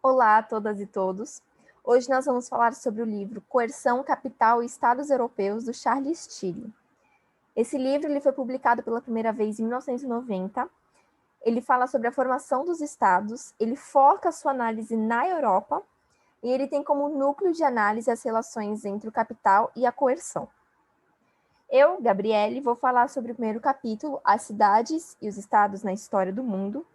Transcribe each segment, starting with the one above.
Olá a todas e todos. Hoje nós vamos falar sobre o livro Coerção, Capital e Estados Europeus, do Charles Tilly. Esse livro ele foi publicado pela primeira vez em 1990. Ele fala sobre a formação dos estados, ele foca a sua análise na Europa e ele tem como núcleo de análise as relações entre o capital e a coerção. Eu, Gabriele, vou falar sobre o primeiro capítulo, as cidades e os estados na história do mundo.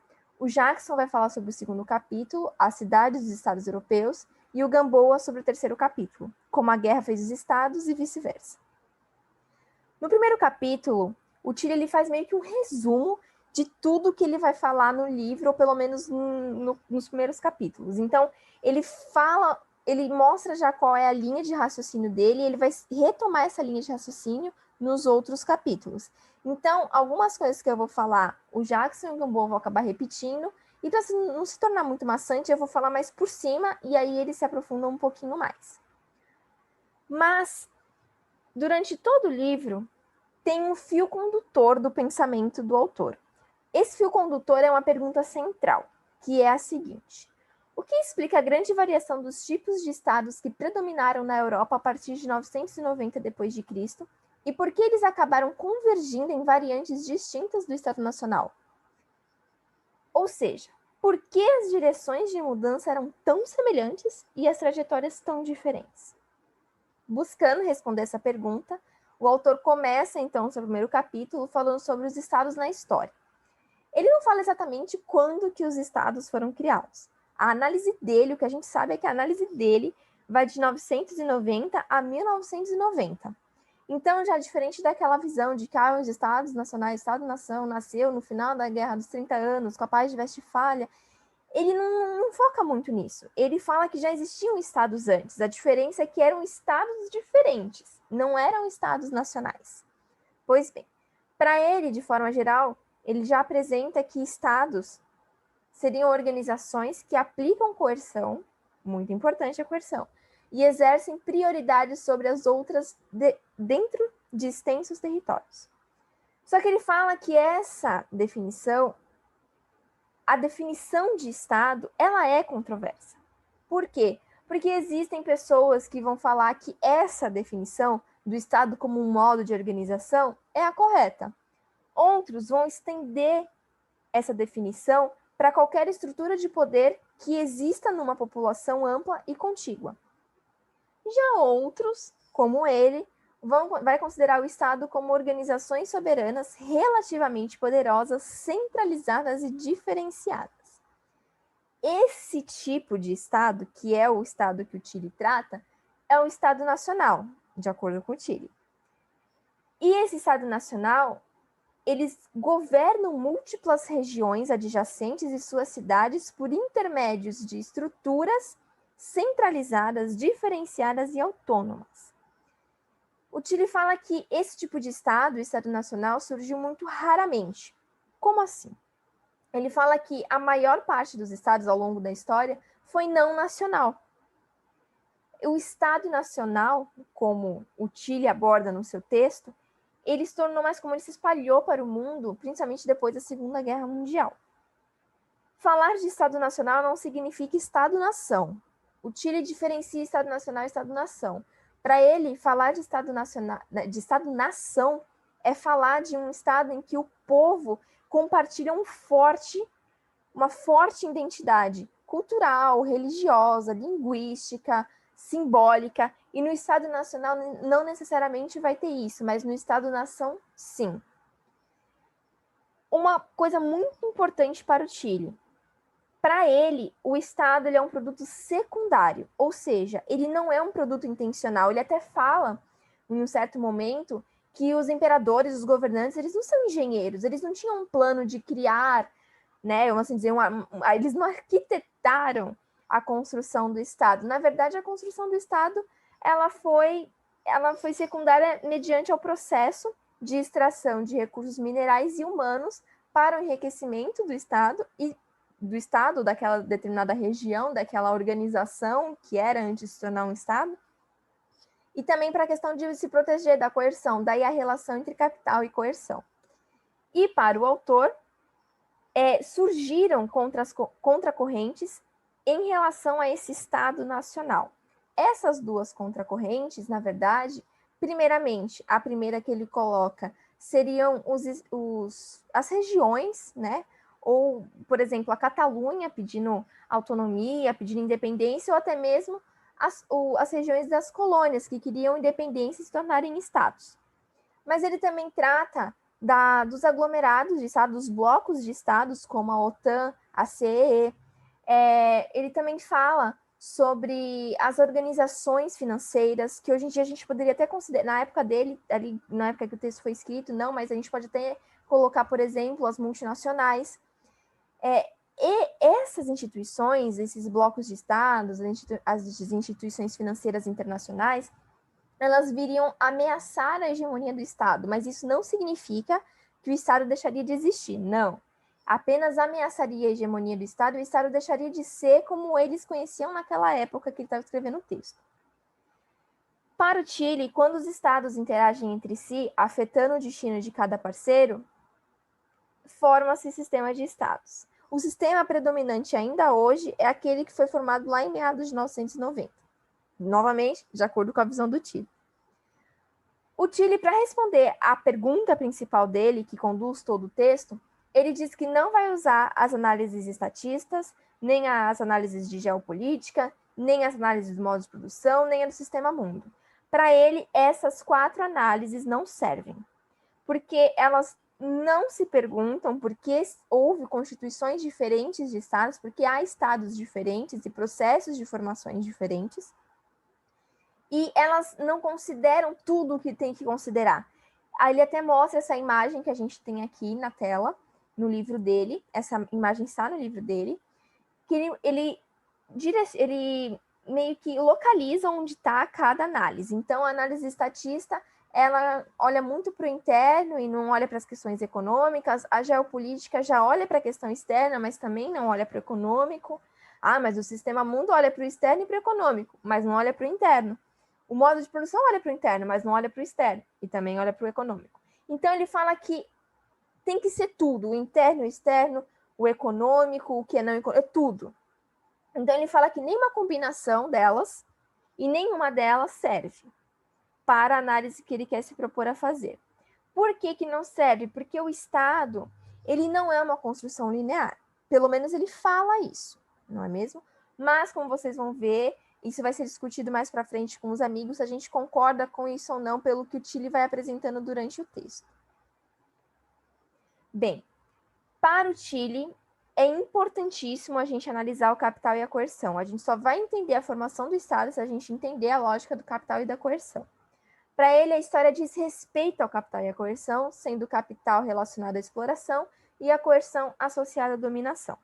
O Jackson vai falar sobre o segundo capítulo, as cidades dos estados europeus, e o Gamboa sobre o terceiro capítulo, como a guerra fez os estados e vice-versa. No primeiro capítulo, o Tilly ele faz meio que um resumo de tudo que ele vai falar no livro, ou pelo menos nos primeiros capítulos. Então, ele mostra já qual é a linha de raciocínio dele, e ele vai retomar essa linha de raciocínio nos outros capítulos. Então, algumas coisas que eu vou falar, o Jackson e o Gamboa vão acabar repetindo, e para não se tornar muito maçante, eu vou falar mais por cima, e aí eles se aprofundam um pouquinho mais. Mas, durante todo o livro, tem um fio condutor do pensamento do autor. Esse fio condutor é uma pergunta central, que é a seguinte: o que explica a grande variação dos tipos de estados que predominaram na Europa a partir de 990 d.C. e por que eles acabaram convergindo em variantes distintas do Estado Nacional? Ou seja, por que as direções de mudança eram tão semelhantes e as trajetórias tão diferentes? Buscando responder essa pergunta, o autor começa, então, seu primeiro capítulo falando sobre os estados na história. Ele não fala exatamente quando que os estados foram criados. A análise dele, o que a gente sabe é que a análise dele vai de 990 a 1990. Então, já diferente daquela visão de que os estados nacionais, Estado-nação, nasceu no final da Guerra dos 30 Anos, com a Paz de Westfália, ele não foca muito nisso. Ele fala que já existiam estados antes. A diferença é que eram estados diferentes, não eram estados nacionais. Pois bem, para ele, de forma geral, ele já apresenta que estados seriam organizações que aplicam coerção, muito importante a coerção, e exercem prioridade sobre as outras dentro de extensos territórios. Só que ele fala que essa definição, a definição de Estado, ela é controversa. Por quê? Porque existem pessoas que vão falar que essa definição do Estado como um modo de organização é a correta. Outros vão estender essa definição para qualquer estrutura de poder que exista numa população ampla e contígua. Já outros, como ele, vai considerar o Estado como organizações soberanas relativamente poderosas, centralizadas e diferenciadas. Esse tipo de Estado, que é o Estado que o Tilly trata, é o Estado nacional, de acordo com o Tilly. E esse Estado nacional, eles governam múltiplas regiões adjacentes e suas cidades por intermédios de estruturas centralizadas, diferenciadas e autônomas. O Tilly fala que esse tipo de Estado, o Estado nacional, surgiu muito raramente. Como assim? Ele fala que a maior parte dos estados ao longo da história foi não nacional. O Estado nacional, como o Tilly aborda no seu texto, ele se tornou mais como ele se espalhou para o mundo, principalmente depois da Segunda Guerra Mundial. Falar de Estado Nacional não significa Estado-nação. O Tilly diferencia Estado Nacional e Estado-nação. Para ele, falar de Estado-nação é falar de um Estado em que o povo compartilha uma forte identidade cultural, religiosa, linguística, simbólica, e no Estado Nacional não necessariamente vai ter isso, mas no Estado-nação, sim. Uma coisa muito importante para o Tilly. Para ele, o Estado ele é um produto secundário, ou seja, ele não é um produto intencional. Ele até fala, em um certo momento, que os imperadores, os governantes, eles não são engenheiros, eles não tinham um plano de criar, né, vamos assim dizer, eles não arquitetaram a construção do Estado. Na verdade, a construção do Estado ela foi secundária mediante ao processo de extração de recursos minerais e humanos para o enriquecimento do Estado e do Estado, daquela determinada região, daquela organização que era antes de se tornar um Estado, e também para a questão de se proteger da coerção, daí a relação entre capital e coerção. E para o autor, surgiram contra-correntes em relação a esse Estado nacional. Essas duas contracorrentes, na verdade, primeiramente, a primeira que ele coloca seriam as regiões, né? Ou, por exemplo, a Catalunha pedindo autonomia, pedindo independência, ou até mesmo as regiões das colônias que queriam independência e se tornarem estados. Mas ele também trata dos aglomerados de estados, dos blocos de estados, como a OTAN, a CEE. Ele também fala sobre as organizações financeiras, que hoje em dia a gente poderia até considerar, na época dele, ali, na época que o texto foi escrito, não, mas a gente pode até colocar, por exemplo, as multinacionais. E essas instituições, esses blocos de estados, as instituições financeiras internacionais, elas viriam ameaçar a hegemonia do Estado, mas isso não significa que o Estado deixaria de existir, não. Apenas ameaçaria a hegemonia do Estado e o Estado deixaria de ser como eles conheciam naquela época que ele estava escrevendo o texto. Para o Chile, quando os Estados interagem entre si, afetando o destino de cada parceiro, forma-se sistema de Estados. O sistema predominante ainda hoje é aquele que foi formado lá em meados de 1990. Novamente, de acordo com a visão do Chile. O Chile, para responder à pergunta principal dele, que conduz todo o texto, ele diz que não vai usar as análises estatistas, nem as análises de geopolítica, nem as análises do modo de produção, nem a do sistema mundo. Para ele, essas 4 análises não servem, porque elas não se perguntam por que houve constituições diferentes de estados, porque há estados diferentes e processos de formações diferentes, e elas não consideram tudo o que tem que considerar. Aí ele até mostra essa imagem que a gente tem aqui na tela, no livro dele, essa imagem está no livro dele, que ele meio que localiza onde está cada análise. Então, a análise estatista, ela olha muito para o interno e não olha para as questões econômicas. A geopolítica já olha para a questão externa, mas também não olha para o econômico. Ah, mas o sistema mundo olha para o externo e para o econômico, mas não olha para o interno. O modo de produção olha para o interno, mas não olha para o externo, e também olha para o econômico. Então, ele fala que tem que ser tudo, o interno, o externo, o econômico, o que é não econômico, é tudo. Então, ele fala que nenhuma combinação delas e nenhuma delas serve para a análise que ele quer se propor a fazer. Por que que não serve? Porque o Estado, ele não é uma construção linear. Pelo menos ele fala isso, não é mesmo? Mas, como vocês vão ver, isso vai ser discutido mais para frente com os amigos, se a gente concorda com isso ou não, pelo que o Chile vai apresentando durante o texto. Bem, para o Chile, é importantíssimo a gente analisar o capital e a coerção. A gente só vai entender a formação do Estado se a gente entender a lógica do capital e da coerção. Para ele, a história diz respeito ao capital e à coerção, sendo o capital relacionado à exploração e a coerção associada à dominação.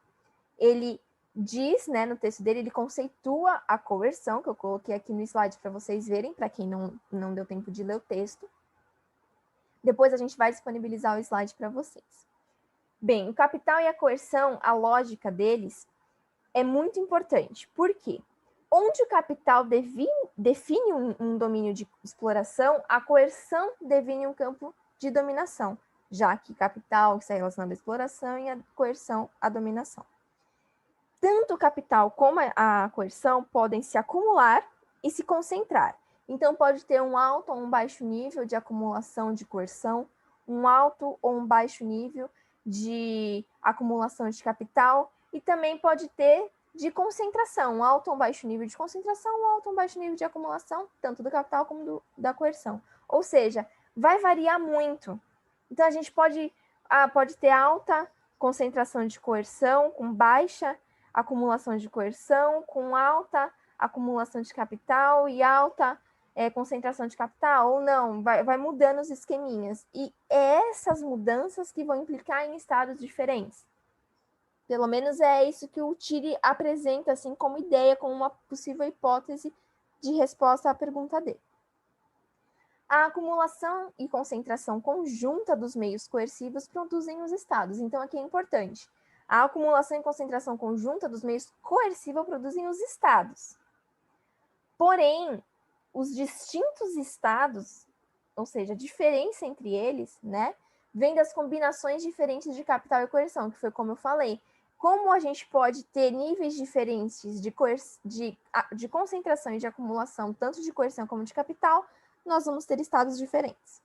Ele diz, né, no texto dele, ele conceitua a coerção, que eu coloquei aqui no slide para vocês verem, para quem não deu tempo de ler o texto. Depois a gente vai disponibilizar o slide para vocês. Bem, o capital e a coerção, a lógica deles é muito importante. Por quê? Onde o capital define um domínio de exploração, a coerção define um campo de dominação, já que capital está relacionado à exploração e a coerção à dominação. Tanto o capital como a coerção podem se acumular e se concentrar. Então, pode ter um alto ou um baixo nível de acumulação de coerção, um alto ou um baixo nível de acumulação de capital, e também pode ter de concentração, um alto ou um baixo nível de concentração, um alto ou um baixo nível de acumulação, tanto do capital como da coerção. Ou seja, vai variar muito. Então, a gente pode ter alta concentração de coerção, com baixa acumulação de coerção, com alta acumulação de capital e alta concentração de capital, ou não, vai mudando os esqueminhas. E essas mudanças que vão implicar em estados diferentes. Pelo menos é isso que o Chile apresenta assim como ideia, como uma possível hipótese de resposta à pergunta dele. A acumulação e concentração conjunta dos meios coercivos produzem os estados. Então, aqui é importante. A acumulação e concentração conjunta dos meios coercivos produzem os estados. Porém, os distintos estados, ou seja, a diferença entre eles, né, vem das combinações diferentes de capital e coerção, que foi como eu falei. como a gente pode ter níveis diferentes de concentração e de acumulação, tanto de coerção como de capital, nós vamos ter estados diferentes.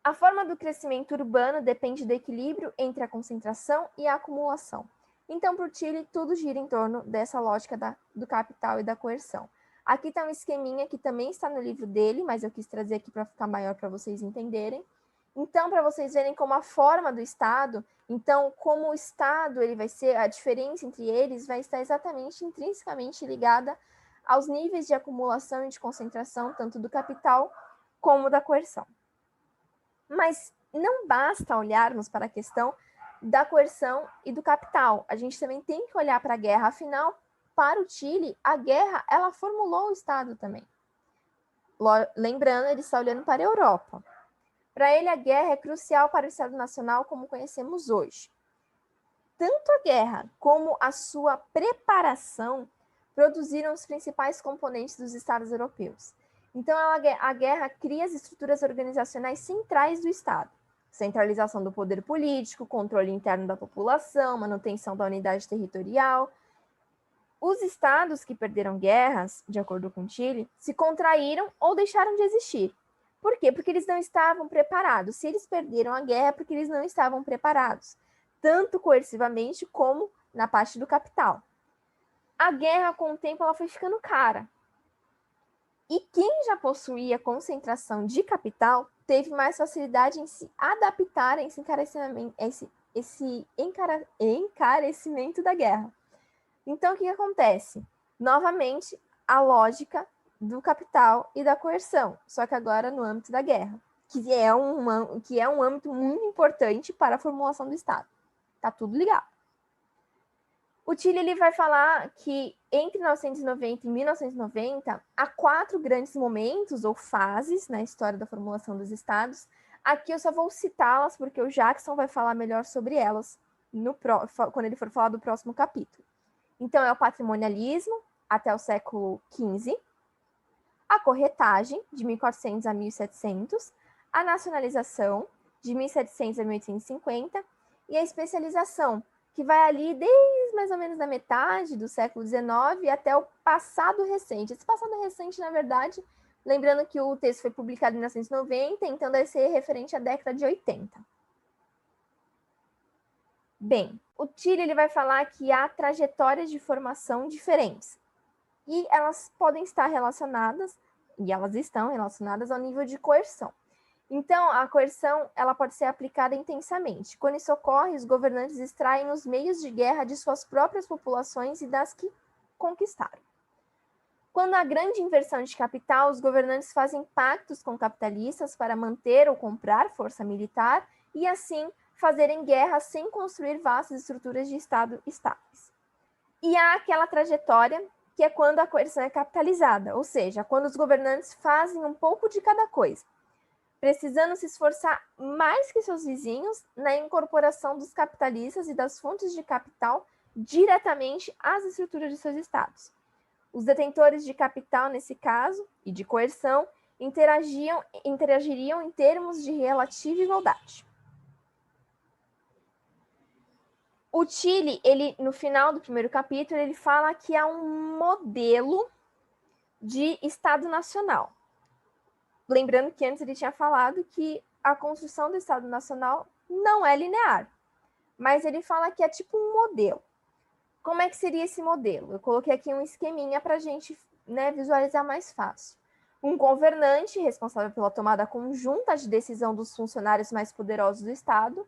A forma do crescimento urbano depende do equilíbrio entre a concentração e a acumulação. Então, para o Tilly, tudo gira em torno dessa lógica do capital e da coerção. Aqui está um esqueminha que também está no livro dele, mas eu quis trazer aqui para ficar maior para vocês entenderem. Então, para vocês verem como a forma do Estado, então, como o Estado ele vai ser, a diferença entre eles vai estar exatamente intrinsecamente ligada aos níveis de acumulação e de concentração, tanto do capital como da coerção. Mas não basta olharmos para a questão da coerção e do capital. A gente também tem que olhar para a guerra. Afinal, para o Tilly, a guerra ela formulou o Estado também. Lembrando, ele está olhando para a Europa. Para ele, a guerra é crucial para o Estado Nacional como conhecemos hoje. Tanto a guerra como a sua preparação produziram os principais componentes dos Estados europeus. Então, a guerra cria as estruturas organizacionais centrais do Estado. Centralização do poder político, controle interno da população, manutenção da unidade territorial. Os estados que perderam guerras, de acordo com Tilly, se contraíram ou deixaram de existir. Por quê? Porque eles não estavam preparados. Se eles perderam a guerra, é porque eles não estavam preparados, tanto coercivamente como na parte do capital. A guerra, com o tempo, ela foi ficando cara. E quem já possuía concentração de capital teve mais facilidade em se adaptar a esse encarecimento da guerra. Então, o que acontece? Novamente, a lógica do capital e da coerção, só que agora no âmbito da guerra, que é um âmbito muito importante para a formulação do Estado. Está tudo ligado. O Tilly ele vai falar que entre 1990 e 1990 há 4 grandes momentos ou fases na história da formulação dos estados. Aqui eu só vou citá-las porque o Jackson vai falar melhor sobre elas quando ele for falar do próximo capítulo. Então é o patrimonialismo até o século XV, a corretagem de 1400 a 1700, a nacionalização de 1700 a 1850 e a especialização, que vai ali desde mais ou menos da metade do século XIX até o passado recente. Esse passado recente, na verdade, lembrando que o texto foi publicado em 1990, então deve ser referente à década de 80. Bem, o Tilly ele vai falar que há trajetórias de formação diferentes e elas podem estar relacionadas, e elas estão relacionadas ao nível de coerção. Então, a coerção ela pode ser aplicada intensamente. Quando isso ocorre, os governantes extraem os meios de guerra de suas próprias populações e das que conquistaram. Quando há grande inversão de capital, os governantes fazem pactos com capitalistas para manter ou comprar força militar e, assim, fazerem guerra sem construir vastas estruturas de Estado estáveis. E há aquela trajetória que é quando a coerção é capitalizada, ou seja, quando os governantes fazem um pouco de cada coisa, precisando se esforçar mais que seus vizinhos na incorporação dos capitalistas e das fontes de capital diretamente às estruturas de seus estados. Os detentores de capital, nesse caso, e de coerção, interagiriam em termos de relativa igualdade. O Tilly, ele, no final do primeiro capítulo, ele fala que há um modelo de Estado Nacional. Lembrando que antes ele tinha falado que a construção do Estado Nacional não é linear, mas ele fala que é tipo um modelo. Como é que seria esse modelo? Eu coloquei aqui um esqueminha para a gente visualizar mais fácil. Um governante responsável pela tomada conjunta de decisão dos funcionários mais poderosos do Estado,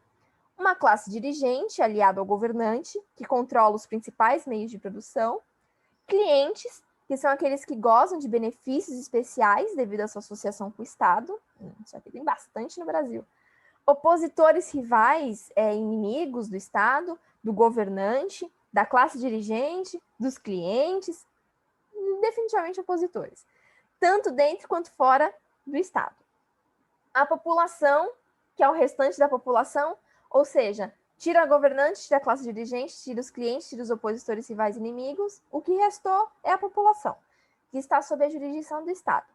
uma classe dirigente aliada ao governante, que controla os principais meios de produção, clientes, que são aqueles que gozam de benefícios especiais devido à sua associação com o Estado, isso aqui tem bastante no Brasil, opositores rivais, inimigos do Estado, do governante, da classe dirigente, dos clientes, definitivamente opositores, tanto dentro quanto fora do Estado. A população, que é o restante da população, ou seja, tira a governante, tira a classe dirigente, tira os clientes, tira os opositores rivais inimigos, o que restou é a população, que está sob a jurisdição do Estado.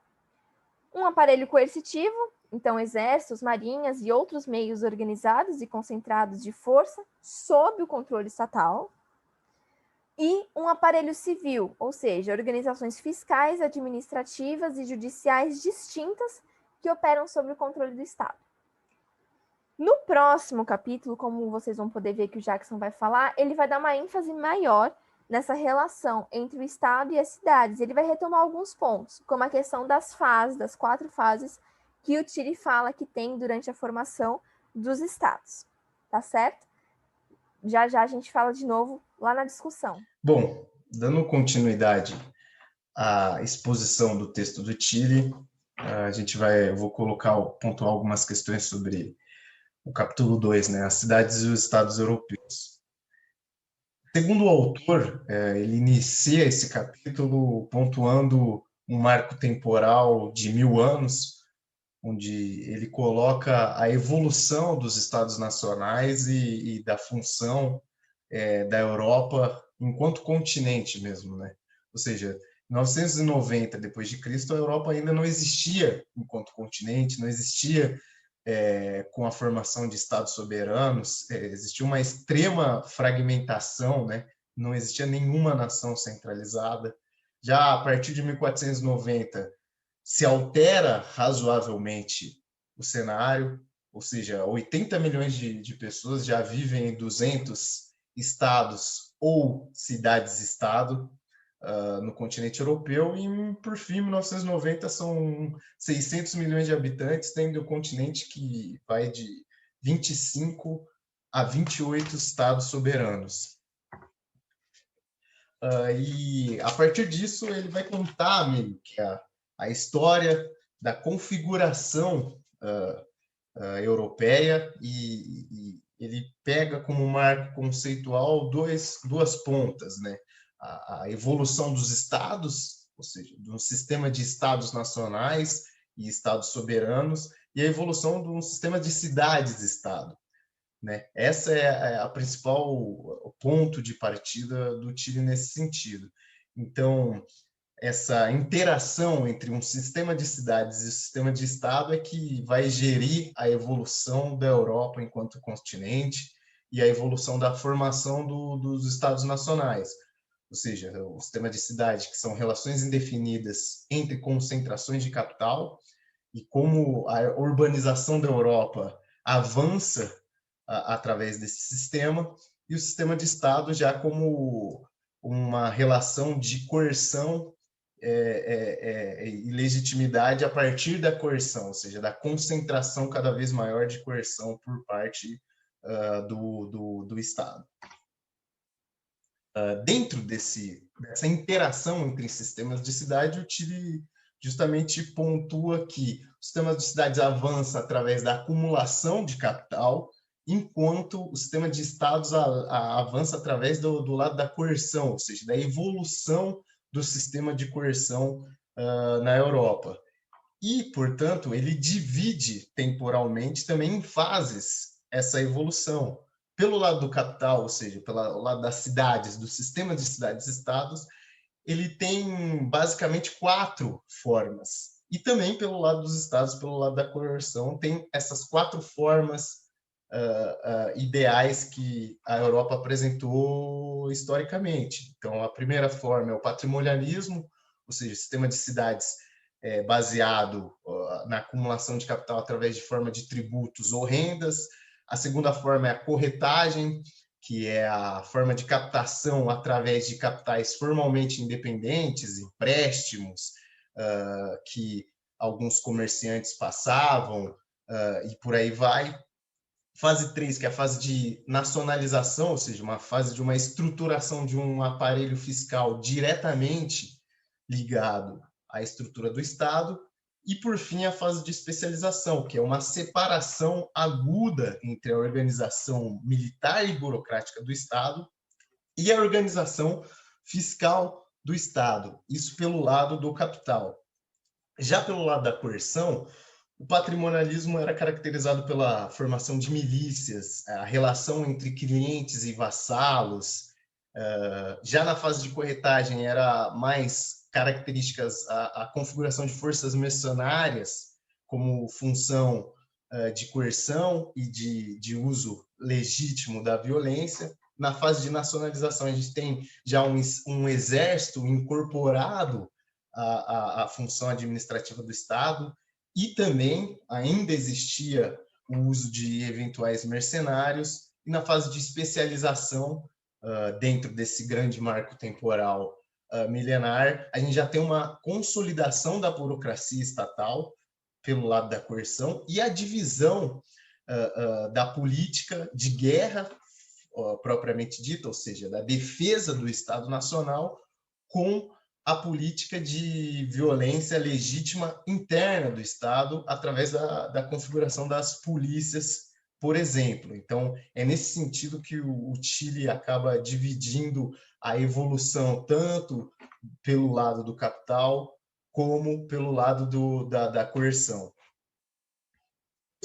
Um aparelho coercitivo, Então, exércitos, marinhas e outros meios organizados e concentrados de força sob o controle estatal. E um aparelho civil, ou seja, organizações fiscais, administrativas e judiciais distintas que operam sob o controle do Estado. No próximo capítulo, como vocês vão poder ver que o Jackson vai falar, ele vai dar uma ênfase maior nessa relação entre o Estado e as cidades. Ele vai retomar alguns pontos, como a questão das fases, das 4 fases que o Tilly fala que tem durante a formação dos estados. Tá certo? Já já a gente fala de novo lá na discussão. Bom, dando continuidade à exposição do texto do Tilly, eu vou pontuar algumas questões sobre o capítulo 2, né, as cidades e os estados europeus. Segundo o autor, ele inicia esse capítulo pontuando um marco temporal de 1000 anos, onde ele coloca a evolução dos estados nacionais e da função da Europa enquanto continente mesmo, né? Ou seja, em 990 depois de Cristo, a Europa ainda não existia enquanto continente, não existia com a formação de estados soberanos, existia uma extrema fragmentação, né? Não existia nenhuma nação centralizada. Já a partir de 1490 se altera razoavelmente o cenário, ou seja, 80 milhões de pessoas já vivem em 200 estados ou cidades-estado no continente europeu, e, por fim, em 1990, são 600 milhões de habitantes, tendo o continente que vai de 25 a 28 estados soberanos. E, a partir disso, ele vai contar meio que a história da configuração europeia, e ele pega como marco conceitual duas pontas, né? A evolução dos estados, ou seja, do sistema de estados nacionais e estados soberanos, e a evolução de um sistema de cidades-estado, né? Essa é a principal ponto de partida do Tilly nesse sentido. Então, essa interação entre um sistema de cidades e um sistema de Estado é que vai gerir a evolução da Europa enquanto continente e a evolução da formação dos Estados nacionais. Ou seja, o sistema de cidade, que são relações indefinidas entre concentrações de capital, e como a urbanização da Europa avança através desse sistema, e o sistema de Estado já como uma relação de coerção e legitimidade a partir da coerção, ou seja, da concentração cada vez maior de coerção por parte do Estado. Dentro dessa interação entre sistemas de cidade, o Tilly justamente pontua que o sistema de cidades avança através da acumulação de capital, enquanto o sistema de estados avança através do lado da coerção, ou seja, da evolução do sistema de coerção na Europa. E, portanto, ele divide temporalmente também em fases essa evolução. Pelo lado do capital, ou seja, pelo lado das cidades, do sistema de cidades-estados, ele tem basicamente 4 formas. E também pelo lado dos estados, pelo lado da coerção, tem essas 4 formas ideais que a Europa apresentou historicamente. Então, a primeira forma é o patrimonialismo, ou seja, o sistema de cidades baseado na acumulação de capital através de forma de tributos ou rendas. A segunda forma é a corretagem, que é a forma de captação através de capitais formalmente independentes, empréstimos que alguns comerciantes passavam, e por aí vai. Fase 3, que é a fase de nacionalização, ou seja, uma fase de uma estruturação de um aparelho fiscal diretamente ligado à estrutura do Estado. E, por fim, a fase de especialização, que é uma separação aguda entre a organização militar e burocrática do Estado e a organização fiscal do Estado, isso pelo lado do capital. Já pelo lado da coerção, o patrimonialismo era caracterizado pela formação de milícias, a relação entre clientes e vassalos. Já na fase de corretagem, era mais características a configuração de forças mercenárias como função de coerção e de uso legítimo da violência. Na fase de nacionalização, a gente tem já um exército incorporado à função administrativa do Estado, e também ainda existia o uso de eventuais mercenários. E na fase de especialização, dentro desse grande marco temporal milenar, a gente já tem uma consolidação da burocracia estatal pelo lado da coerção e a divisão da política de guerra propriamente dita, ou seja, da defesa do Estado Nacional, com a política de violência legítima interna do Estado através da configuração das polícias, por exemplo. Então, é nesse sentido que o Chile acaba dividindo a evolução tanto pelo lado do capital como pelo lado da coerção.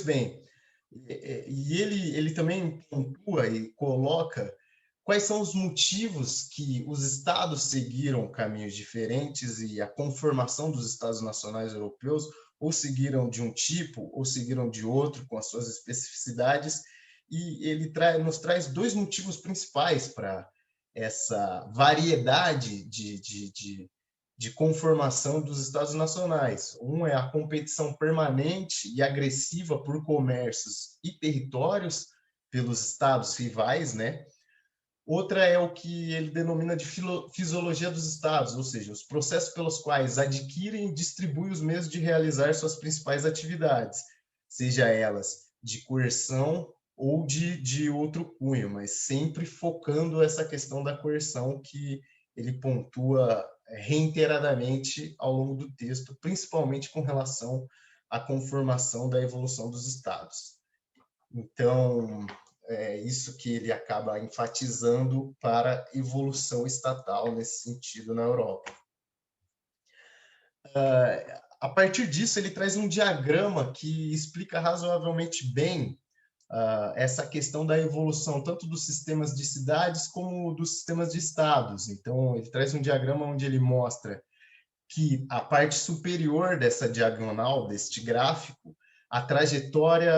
Bem, e ele também pontua e coloca quais são os motivos que os estados seguiram caminhos diferentes e a conformação dos estados nacionais europeus ou seguiram de um tipo ou seguiram de outro com as suas especificidades, e ele nos traz dois motivos principais para essa variedade de conformação dos estados nacionais. Um é a competição permanente e agressiva por comércios e territórios pelos estados rivais, né? Outra é o que ele denomina de fisiologia dos estados, ou seja, os processos pelos quais adquirem e distribuem os meios de realizar suas principais atividades, seja elas de coerção ou de outro cunho, mas sempre focando essa questão da coerção que ele pontua reiteradamente ao longo do texto, principalmente com relação à conformação da evolução dos estados. Então, é isso que ele acaba enfatizando para a evolução estatal nesse sentido na Europa. A partir disso, ele traz um diagrama que explica razoavelmente bem essa questão da evolução tanto dos sistemas de cidades como dos sistemas de estados. Então, ele traz um diagrama onde ele mostra que a parte superior dessa diagonal, deste gráfico, a trajetória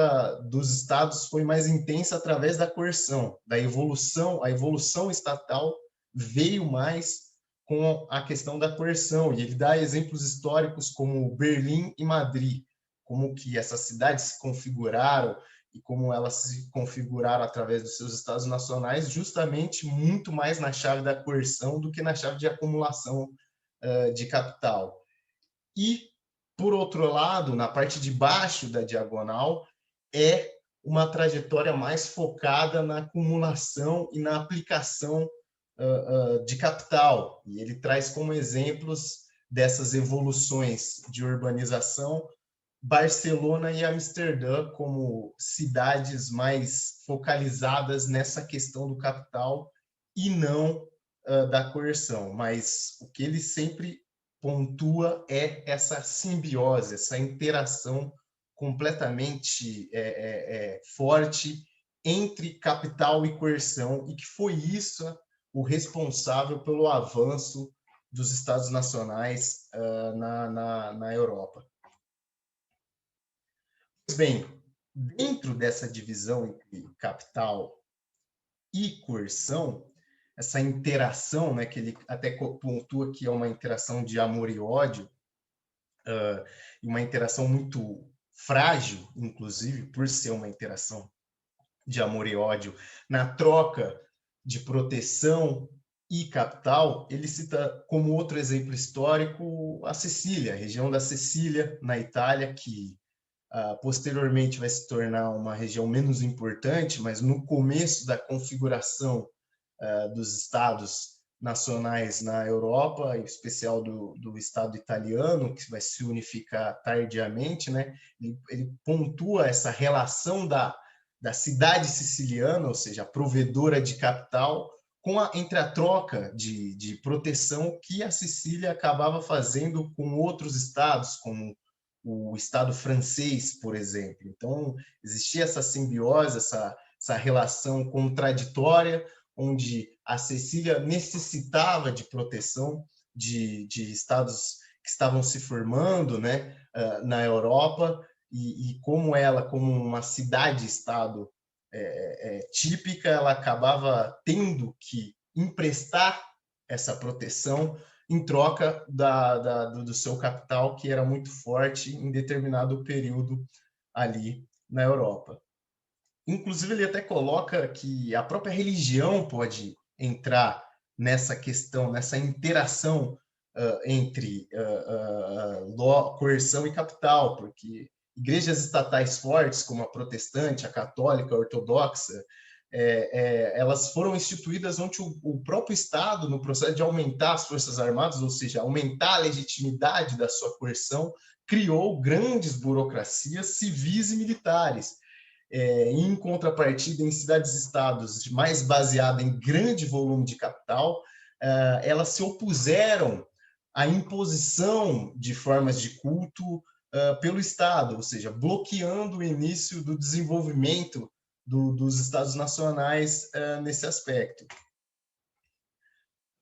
dos estados foi mais intensa através da coerção, da evolução. A evolução estatal veio mais com a questão da coerção, e ele dá exemplos históricos como Berlim e Madrid, como que essas cidades se configuraram e como elas se configuraram através dos seus estados nacionais, justamente muito mais na chave da coerção do que na chave de acumulação de capital. E, por outro lado, na parte de baixo da diagonal, é uma trajetória mais focada na acumulação e na aplicação de capital. E ele traz como exemplos dessas evoluções de urbanização Barcelona e Amsterdã como cidades mais focalizadas nessa questão do capital e não da coerção. Mas o que ele sempre pontua é essa simbiose, essa interação completamente forte entre capital e coerção, e que foi isso o responsável pelo avanço dos Estados nacionais na Europa. Pois bem, dentro dessa divisão entre capital e coerção, essa interação, né, que ele até pontua que é uma interação de amor e ódio, uma interação muito frágil, inclusive, por ser uma interação de amor e ódio, na troca de proteção e capital. Ele cita como outro exemplo histórico a Sicília, a região da Sicília, na Itália, que posteriormente vai se tornar uma região menos importante, mas no começo da configuração dos estados nacionais na Europa, em especial do Estado italiano, que vai se unificar tardiamente, né? Ele pontua essa relação da cidade siciliana, ou seja, a provedora de capital, entre a troca de proteção que a Sicília acabava fazendo com outros estados, como o Estado francês, por exemplo. Então, existia essa simbiose, essa relação contraditória, onde a Sicília necessitava de proteção de estados que estavam se formando, né, na Europa, e como ela, como uma cidade-estado típica, ela acabava tendo que emprestar essa proteção em troca do seu capital, que era muito forte em determinado período ali na Europa. Inclusive, ele até coloca que a própria religião pode entrar nessa questão, nessa interação entre coerção e capital, porque igrejas estatais fortes, como a protestante, a católica, a ortodoxa, elas foram instituídas onde o próprio Estado, no processo de aumentar as forças armadas, ou seja, aumentar a legitimidade da sua coerção, criou grandes burocracias civis e militares. Em contrapartida, em cidades-estados mais baseada em grande volume de capital, elas se opuseram à imposição de formas de culto pelo Estado, ou seja, bloqueando o início do desenvolvimento dos Estados nacionais nesse aspecto.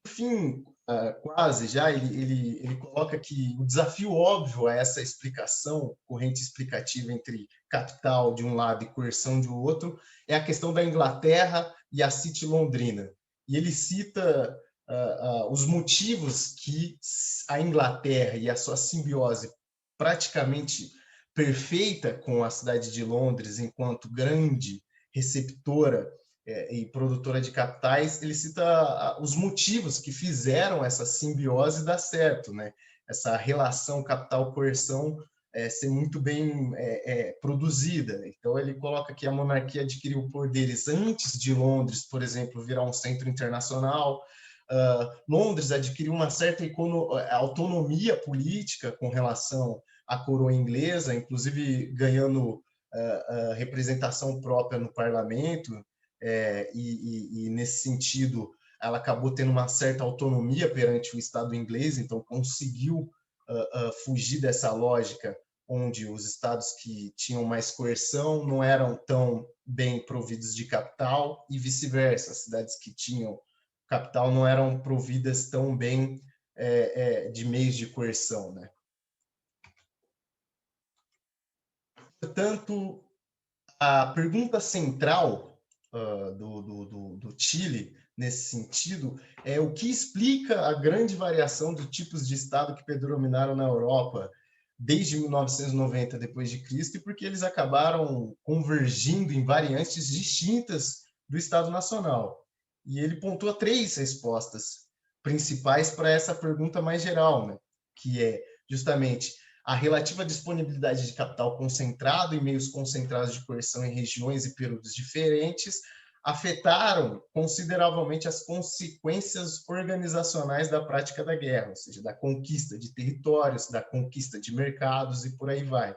Por fim, quase já, ele coloca que o desafio óbvio a essa explicação, corrente explicativa entre capital de um lado e coerção de outro, é a questão da Inglaterra e a City londrina. E ele cita os motivos que a Inglaterra e a sua simbiose praticamente perfeita com a cidade de Londres enquanto grande receptora e produtora de capitais, ele cita os motivos que fizeram essa simbiose dar certo, né? Essa relação capital-coerção ser muito bem produzida. Então, ele coloca que a monarquia adquiriu poderes antes de Londres, por exemplo, virar um centro internacional. Londres adquiriu uma certa autonomia política com relação à coroa inglesa, inclusive ganhando representação própria no parlamento, e nesse sentido ela acabou tendo uma certa autonomia perante o Estado inglês, então conseguiu fugir dessa lógica onde os estados que tinham mais coerção não eram tão bem providos de capital e vice-versa, as cidades que tinham capital não eram providas tão bem de meios de coerção, né? Portanto, a pergunta central do Chile, nesse sentido, é o que explica a grande variação de tipos de Estado que predominaram na Europa desde 1990 depois de Cristo, e porque eles acabaram convergindo em variantes distintas do Estado Nacional. E ele pontua 3 respostas principais para essa pergunta mais geral, né? Que é justamente a relativa disponibilidade de capital concentrado em meios concentrados de coerção em regiões e períodos diferentes afetaram consideravelmente as consequências organizacionais da prática da guerra, ou seja, da conquista de territórios, da conquista de mercados e por aí vai.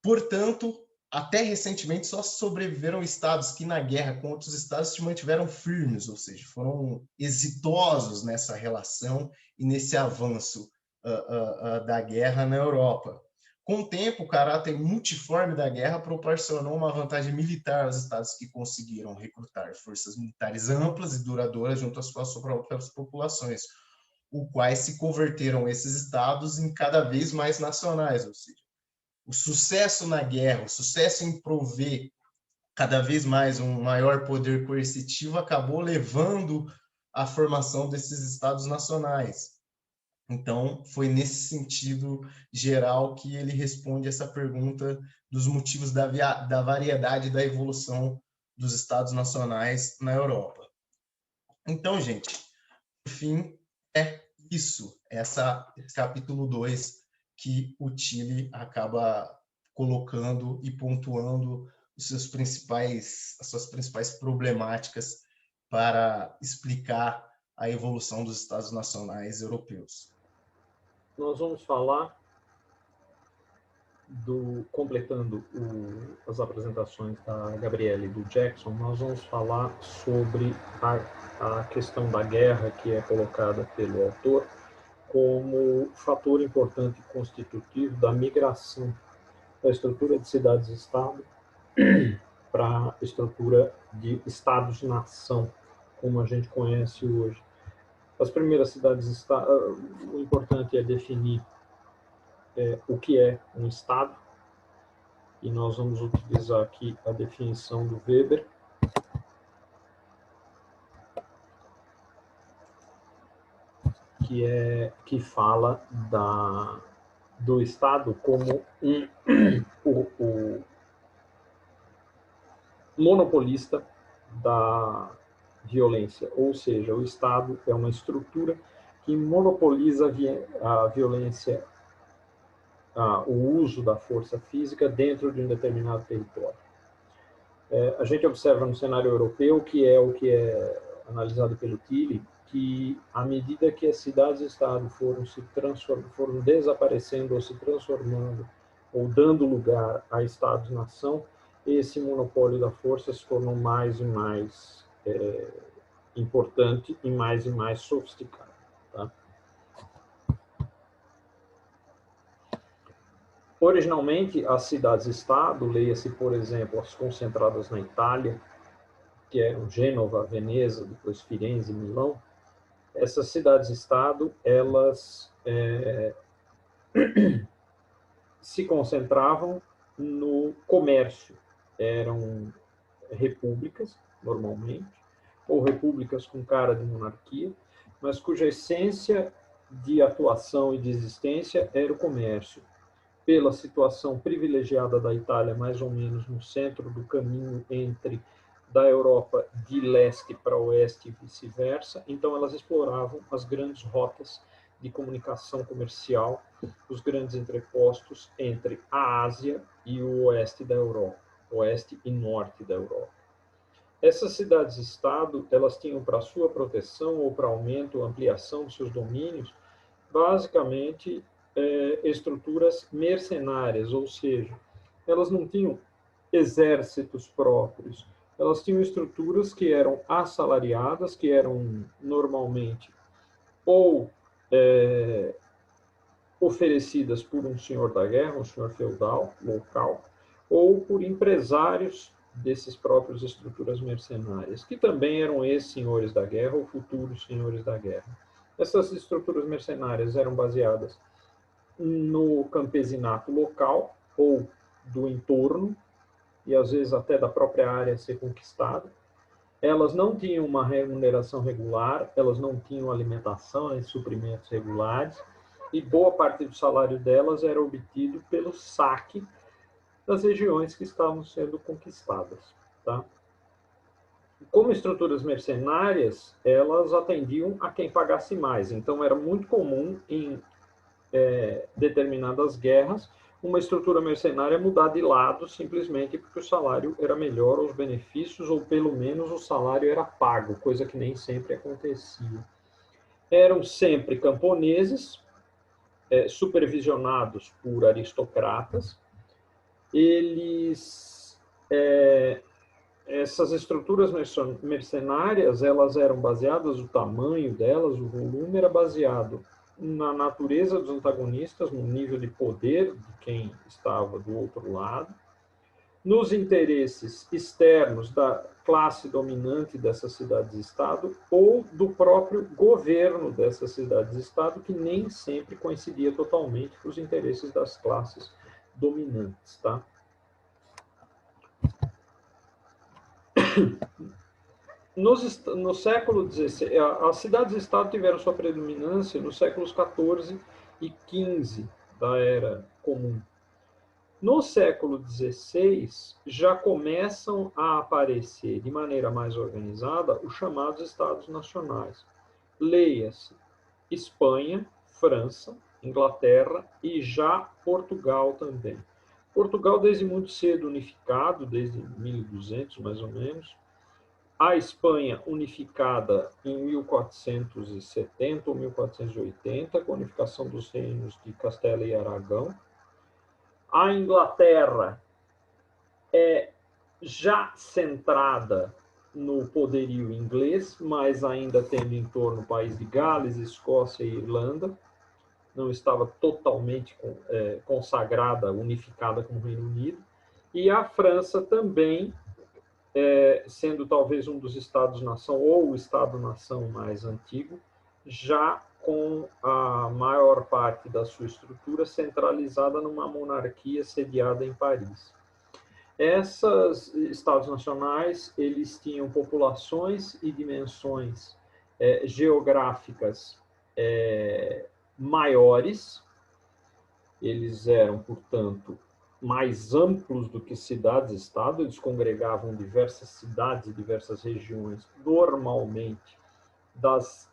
Portanto, até recentemente só sobreviveram estados que na guerra com outros estados se mantiveram firmes, ou seja, foram exitosos nessa relação e nesse avanço da guerra na Europa. Com o tempo, o caráter multiforme da guerra proporcionou uma vantagem militar aos estados que conseguiram recrutar forças militares amplas e duradouras junto às suas próprias populações, os quais se converteram esses estados em cada vez mais nacionais, ou seja, o sucesso na guerra, o sucesso em prover cada vez mais um maior poder coercitivo acabou levando à formação desses estados nacionais. Então, foi nesse sentido geral que ele responde essa pergunta dos motivos da variedade da evolução dos estados nacionais na Europa. Então, gente, por fim, é isso, esse capítulo 2 que o Chile acaba colocando e pontuando as suas principais problemáticas para explicar a evolução dos estados nacionais europeus. Nós vamos falar, completando as apresentações da Gabriela e do Jackson, nós vamos falar sobre a questão da guerra, que é colocada pelo autor como fator importante e constitutivo da migração da estrutura de cidades-estado para a estrutura de estados-nação, como a gente conhece hoje. As primeiras cidades-estado, o importante é definir o que é um Estado, e nós vamos utilizar aqui a definição do Weber, que fala do Estado como o monopolista da violência, ou seja, o Estado é uma estrutura que monopoliza a violência, o uso da força física dentro de um determinado território. A gente observa no cenário europeu, que é analisado pelo Tilly, que à medida que as cidades-estado foram desaparecendo ou se transformando, ou dando lugar a estados-nação, esse monopólio da força se tornou mais e mais importante e mais sofisticado. Tá? Originalmente, as cidades-estado, leia-se, por exemplo, as concentradas na Itália, que eram Gênova, Veneza, depois Firenze e Milão, essas cidades-estado, elas se concentravam no comércio. Eram repúblicas, normalmente, ou repúblicas com cara de monarquia, mas cuja essência de atuação e de existência era o comércio. Pela situação privilegiada da Itália, mais ou menos no centro do caminho entre da Europa de leste para oeste e vice-versa, então elas exploravam as grandes rotas de comunicação comercial, os grandes entrepostos entre a Ásia e o oeste da Europa, oeste e norte da Europa. Essas cidades-estado, elas tinham para sua proteção ou para aumento ou ampliação dos seus domínios, basicamente estruturas mercenárias, ou seja, elas não tinham exércitos próprios, elas tinham estruturas que eram assalariadas, que eram normalmente ou oferecidas por um senhor da guerra, um senhor feudal local, ou por empresários desses próprios estruturas mercenárias, que também eram ex-senhores da guerra ou futuros senhores da guerra. Essas estruturas mercenárias eram baseadas no campesinato local ou do entorno, e às vezes até da própria área a ser conquistada. Elas não tinham uma remuneração regular, elas não tinham alimentação e suprimentos regulares, e boa parte do salário delas era obtido pelo saque das regiões que estavam sendo conquistadas. Tá? Como estruturas mercenárias, elas atendiam a quem pagasse mais. Então, era muito comum em determinadas guerras uma estrutura mercenária mudar de lado simplesmente porque o salário era melhor, os benefícios, ou pelo menos o salário era pago, coisa que nem sempre acontecia. Eram sempre camponeses, supervisionados por aristocratas. Essas estruturas mercenárias, elas eram baseadas, o tamanho delas, o volume era baseado na natureza dos antagonistas, no nível de poder de quem estava do outro lado, nos interesses externos da classe dominante dessas cidades-estado ou do próprio governo dessas cidades-estado, que nem sempre coincidia totalmente com os interesses das classes dominantes. Tá? No século XVI, as cidades-estado tiveram sua predominância nos séculos XIV e XV da Era Comum. No século XVI, já começam a aparecer de maneira mais organizada os chamados Estados Nacionais. Leia-se Espanha, França, Inglaterra e já Portugal também. Portugal, desde muito cedo unificado, desde 1200 mais ou menos. A Espanha unificada em 1470 ou 1480, com a unificação dos reinos de Castela e Aragão. A Inglaterra é já centrada no poderio inglês, mas ainda tendo em torno o país de Gales, Escócia e Irlanda. Não estava totalmente consagrada, unificada como Reino Unido. E a França também, sendo talvez um dos Estados-nação ou o Estado-nação mais antigo, já com a maior parte da sua estrutura centralizada numa monarquia sediada em Paris. Esses estados nacionais, eles tinham populações e dimensões geográficas maiores, eles eram, portanto, mais amplos do que cidades-estado, eles congregavam diversas cidades e diversas regiões, normalmente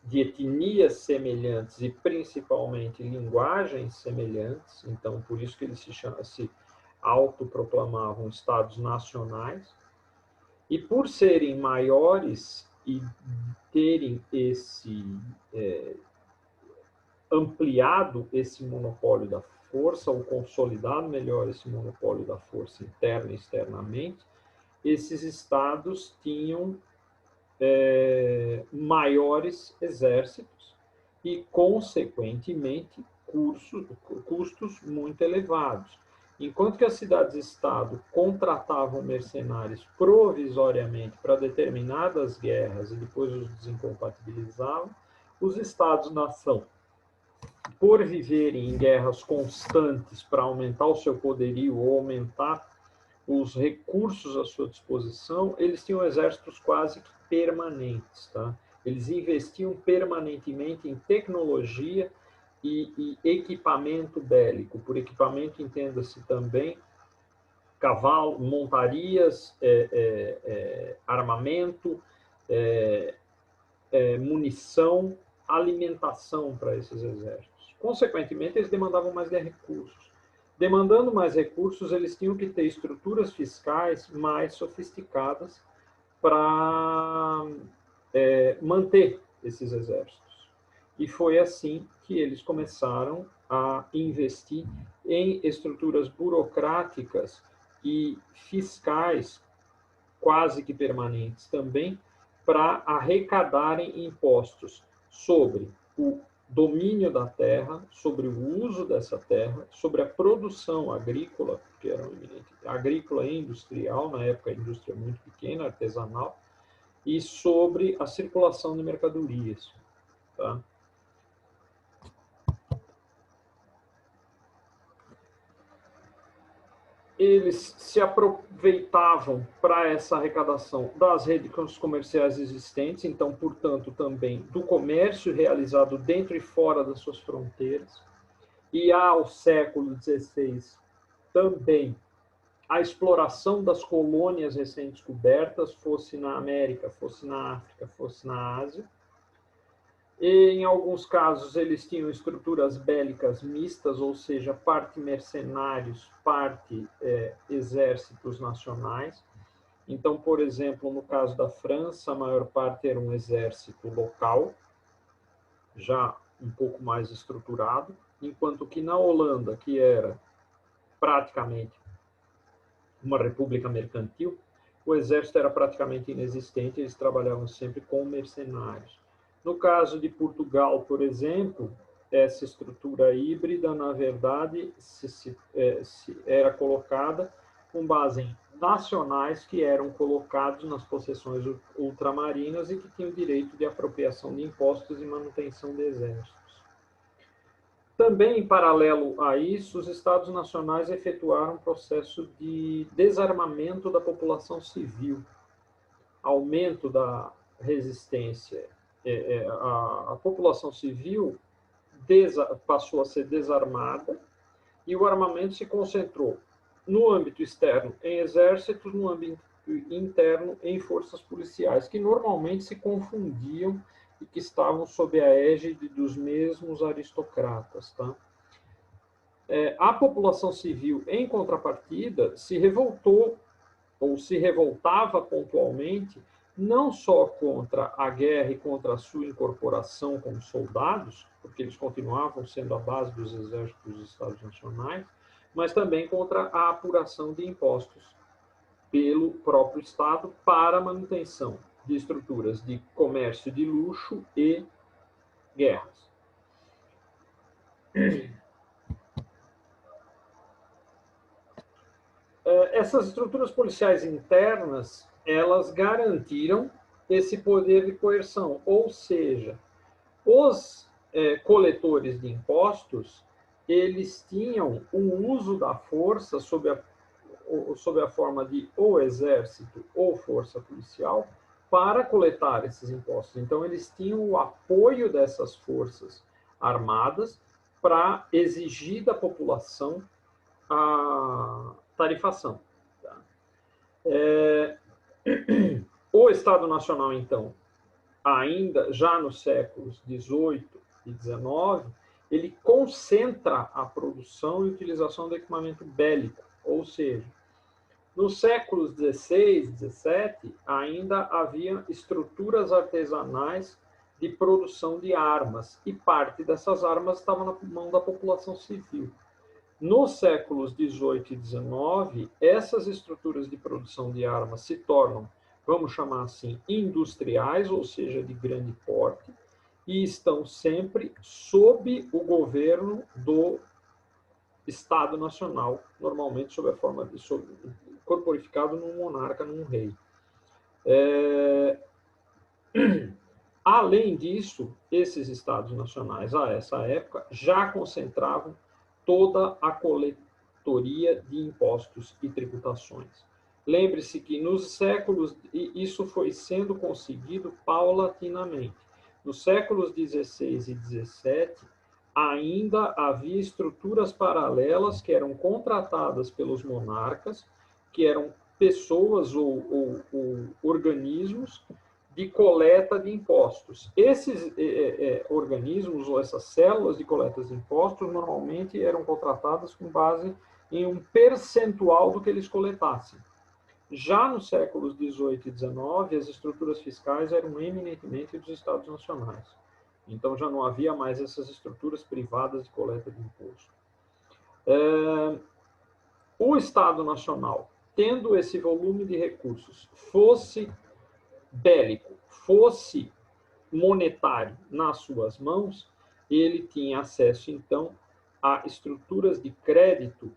de etnias semelhantes e principalmente linguagens semelhantes, então por isso que eles se autoproclamavam estados nacionais, e por serem maiores e terem ampliado esse monopólio da força, ou consolidado melhor esse monopólio da força interna e externamente, esses estados tinham maiores exércitos e, consequentemente, custos muito elevados. Enquanto que as cidades-estado contratavam mercenários provisoriamente para determinadas guerras e depois os desincompatibilizavam, os estados-nação, por viverem em guerras constantes para aumentar o seu poderio ou aumentar os recursos à sua disposição, eles tinham exércitos quase que permanentes. Tá? Eles investiam permanentemente em tecnologia e equipamento bélico. Por equipamento, entenda-se também cavalo, montarias, armamento, munição, alimentação para esses exércitos. Consequentemente, eles demandavam mais recursos. Demandando mais recursos, eles tinham que ter estruturas fiscais mais sofisticadas para manter esses exércitos. E foi assim que eles começaram a investir em estruturas burocráticas e fiscais quase que permanentes também, para arrecadarem impostos sobre o domínio da terra, sobre o uso dessa terra, sobre a produção agrícola, que era agrícola e industrial, na época a indústria muito pequena, artesanal, e sobre a circulação de mercadorias. Tá? Eles se aproveitavam para essa arrecadação das redes comerciais existentes, então, portanto, também do comércio realizado dentro e fora das suas fronteiras. E ao século XVI também a exploração das colônias recém-descobertas, fosse na América, fosse na África, fosse na Ásia. E, em alguns casos, eles tinham estruturas bélicas mistas, ou seja, parte mercenários, parte exércitos nacionais. Então, por exemplo, no caso da França, a maior parte era um exército local, já um pouco mais estruturado, enquanto que na Holanda, que era praticamente uma república mercantil, o exército era praticamente inexistente, eles trabalhavam sempre com mercenários. No caso de Portugal, por exemplo, essa estrutura híbrida, na verdade, era colocada com base em nacionais que eram colocados nas possessões ultramarinas e que tinham direito de apropriação de impostos e manutenção de exércitos. Também, em paralelo a isso, os Estados nacionais efetuaram um processo de desarmamento da população civil, aumento da resistência. A população civil passou a ser desarmada e o armamento se concentrou no âmbito externo em exércitos, no âmbito interno em forças policiais, que normalmente se confundiam e que estavam sob a égide dos mesmos aristocratas. Tá? A população civil, em contrapartida, se revoltou ou se revoltava pontualmente não só contra a guerra e contra a sua incorporação como soldados, porque eles continuavam sendo a base dos exércitos dos Estados Nacionais, mas também contra a apuração de impostos pelo próprio Estado para a manutenção de estruturas de comércio de luxo e guerras. Essas estruturas policiais internas, elas garantiram esse poder de coerção, ou seja, os coletores de impostos, eles tinham o uso da força sob a forma de ou exército ou força policial para coletar esses impostos. Então, eles tinham o apoio dessas forças armadas para exigir da população a tarifação. Tá? O Estado Nacional, então, ainda já nos séculos XVIII e XIX, ele concentra a produção e utilização do equipamento bélico, ou seja, nos séculos XVI, XVII, ainda havia estruturas artesanais de produção de armas, e parte dessas armas estava na mão da população civil. Nos séculos XVIII e XIX, essas estruturas de produção de armas se tornam, vamos chamar assim, industriais, ou seja, de grande porte, e estão sempre sob o governo do Estado Nacional, normalmente sob a forma de corporificado num monarca, num rei. Além disso, esses Estados Nacionais, a essa época, já concentravam toda a coletoria de impostos e tributações. Lembre-se que nos séculos, e isso foi sendo conseguido paulatinamente, nos séculos XVI e XVII, ainda havia estruturas paralelas que eram contratadas pelos monarcas, que eram pessoas ou organismos de coleta de impostos. Esses organismos ou essas células de coleta de impostos normalmente eram contratadas com base em um percentual do que eles coletassem. Já nos séculos XVIII e XIX, as estruturas fiscais eram eminentemente dos Estados Nacionais. Então, já não havia mais essas estruturas privadas de coleta de imposto. O Estado Nacional, tendo esse volume de recursos, fosse bélico, fosse monetário nas suas mãos, ele tinha acesso, então, a estruturas de crédito,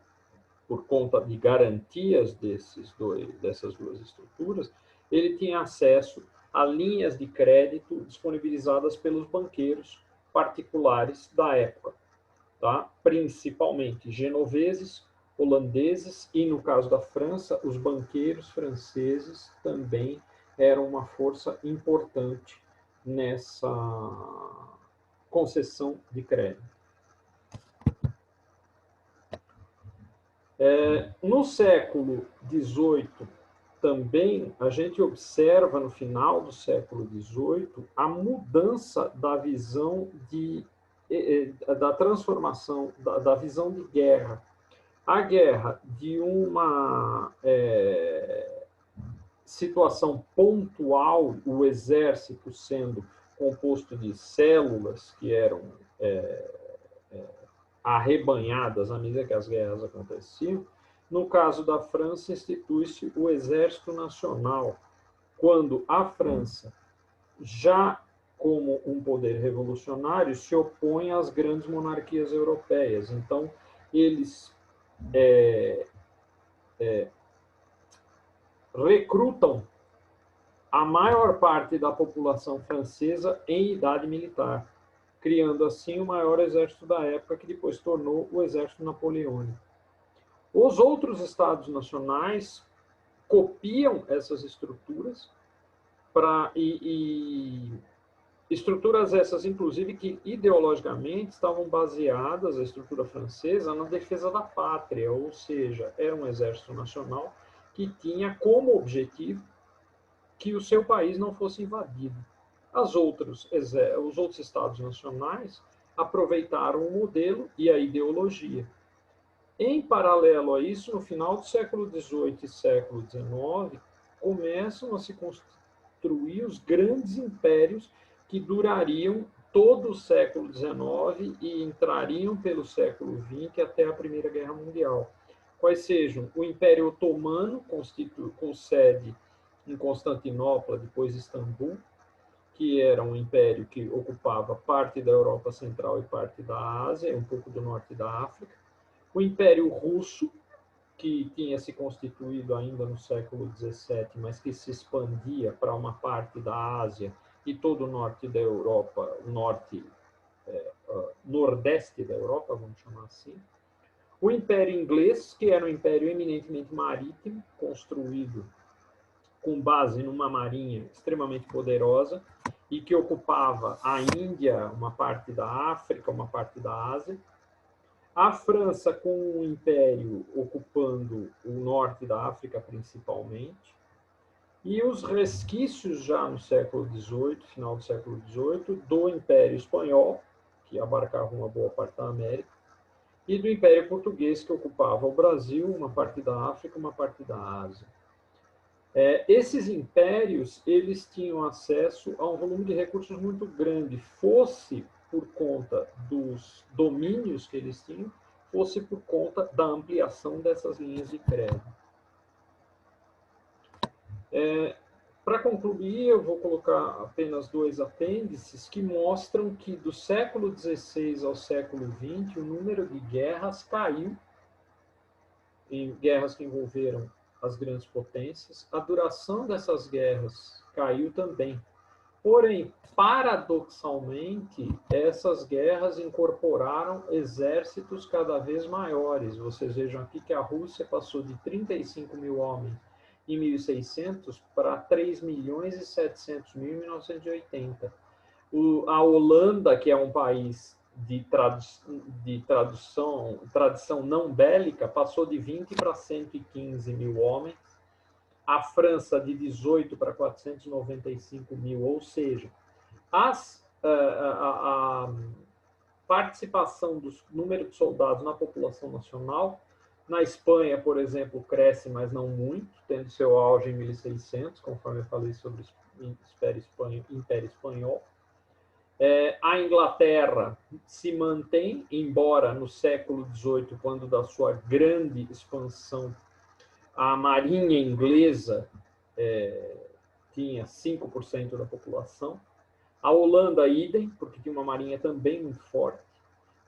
por conta de garantias dessas duas estruturas, ele tinha acesso a linhas de crédito disponibilizadas pelos banqueiros particulares da época, tá? Principalmente genoveses, holandeses e, no caso da França, os banqueiros franceses também eram uma força importante nessa concessão de crédito. No século XVIII, também, a gente observa, no final do século XVIII, a mudança da visão da transformação, da visão de guerra. A guerra de uma situação pontual, o exército sendo composto de células que eram arrebanhadas à medida que as guerras aconteciam. No caso da França, institui-se o Exército Nacional, quando a França, já como um poder revolucionário, se opõe às grandes monarquias europeias. Então, eles recrutam a maior parte da população francesa em idade militar, criando assim o maior exército da época, que depois tornou o Exército Napoleônico. Os outros estados nacionais copiam essas estruturas, estruturas essas, inclusive, que ideologicamente estavam baseadas, a estrutura francesa, na defesa da pátria, ou seja, era um exército nacional que tinha como objetivo que o seu país não fosse invadido. Os outros estados nacionais aproveitaram o modelo e a ideologia. Em paralelo a isso, no final do século XVIII e século XIX, começam a se construir os grandes impérios que durariam todo o século XIX e entrariam pelo século XX até a Primeira Guerra Mundial. Quais sejam o Império Otomano, com sede em Constantinopla, depois Istambul, que era um império que ocupava parte da Europa Central e parte da Ásia, um pouco do norte da África. O Império Russo, que tinha se constituído ainda no século XVII, mas que se expandia para uma parte da Ásia e todo o norte da Europa, o norte nordeste da Europa, vamos chamar assim. O Império Inglês, que era um império eminentemente marítimo, construído com base numa marinha extremamente poderosa e que ocupava a Índia, uma parte da África, uma parte da Ásia. A França com o Império ocupando o norte da África principalmente. E os resquícios já no século XVIII, final do século XVIII, do Império Espanhol, que abarcava uma boa parte da América, e do Império Português, que ocupava o Brasil, uma parte da África, uma parte da Ásia. Esses impérios, eles tinham acesso a um volume de recursos muito grande, fosse por conta dos domínios que eles tinham, fosse por conta da ampliação dessas linhas de crédito. Para concluir, eu vou colocar apenas 2 apêndices que mostram que do século XVI ao século XX, o número de guerras caiu, em guerras que envolveram as grandes potências. A duração dessas guerras caiu também. Porém, paradoxalmente, essas guerras incorporaram exércitos cada vez maiores. Vocês vejam aqui que a Rússia passou de 35 mil homens em 1600 para 3 milhões e 700 mil em 1980. A Holanda, que é um país de tradição não bélica, passou de 20 para 115 mil homens. A França, de 18 para 495 mil, ou seja, a participação do número de soldados na população nacional, na Espanha, por exemplo, cresce, mas não muito, tendo seu auge em 1600, conforme eu falei sobre o Império Espanhol. A Inglaterra se mantém, embora no século XVIII, quando da sua grande expansão, a marinha inglesa tinha 5% da população. A Holanda, idem, porque tinha uma marinha também muito forte.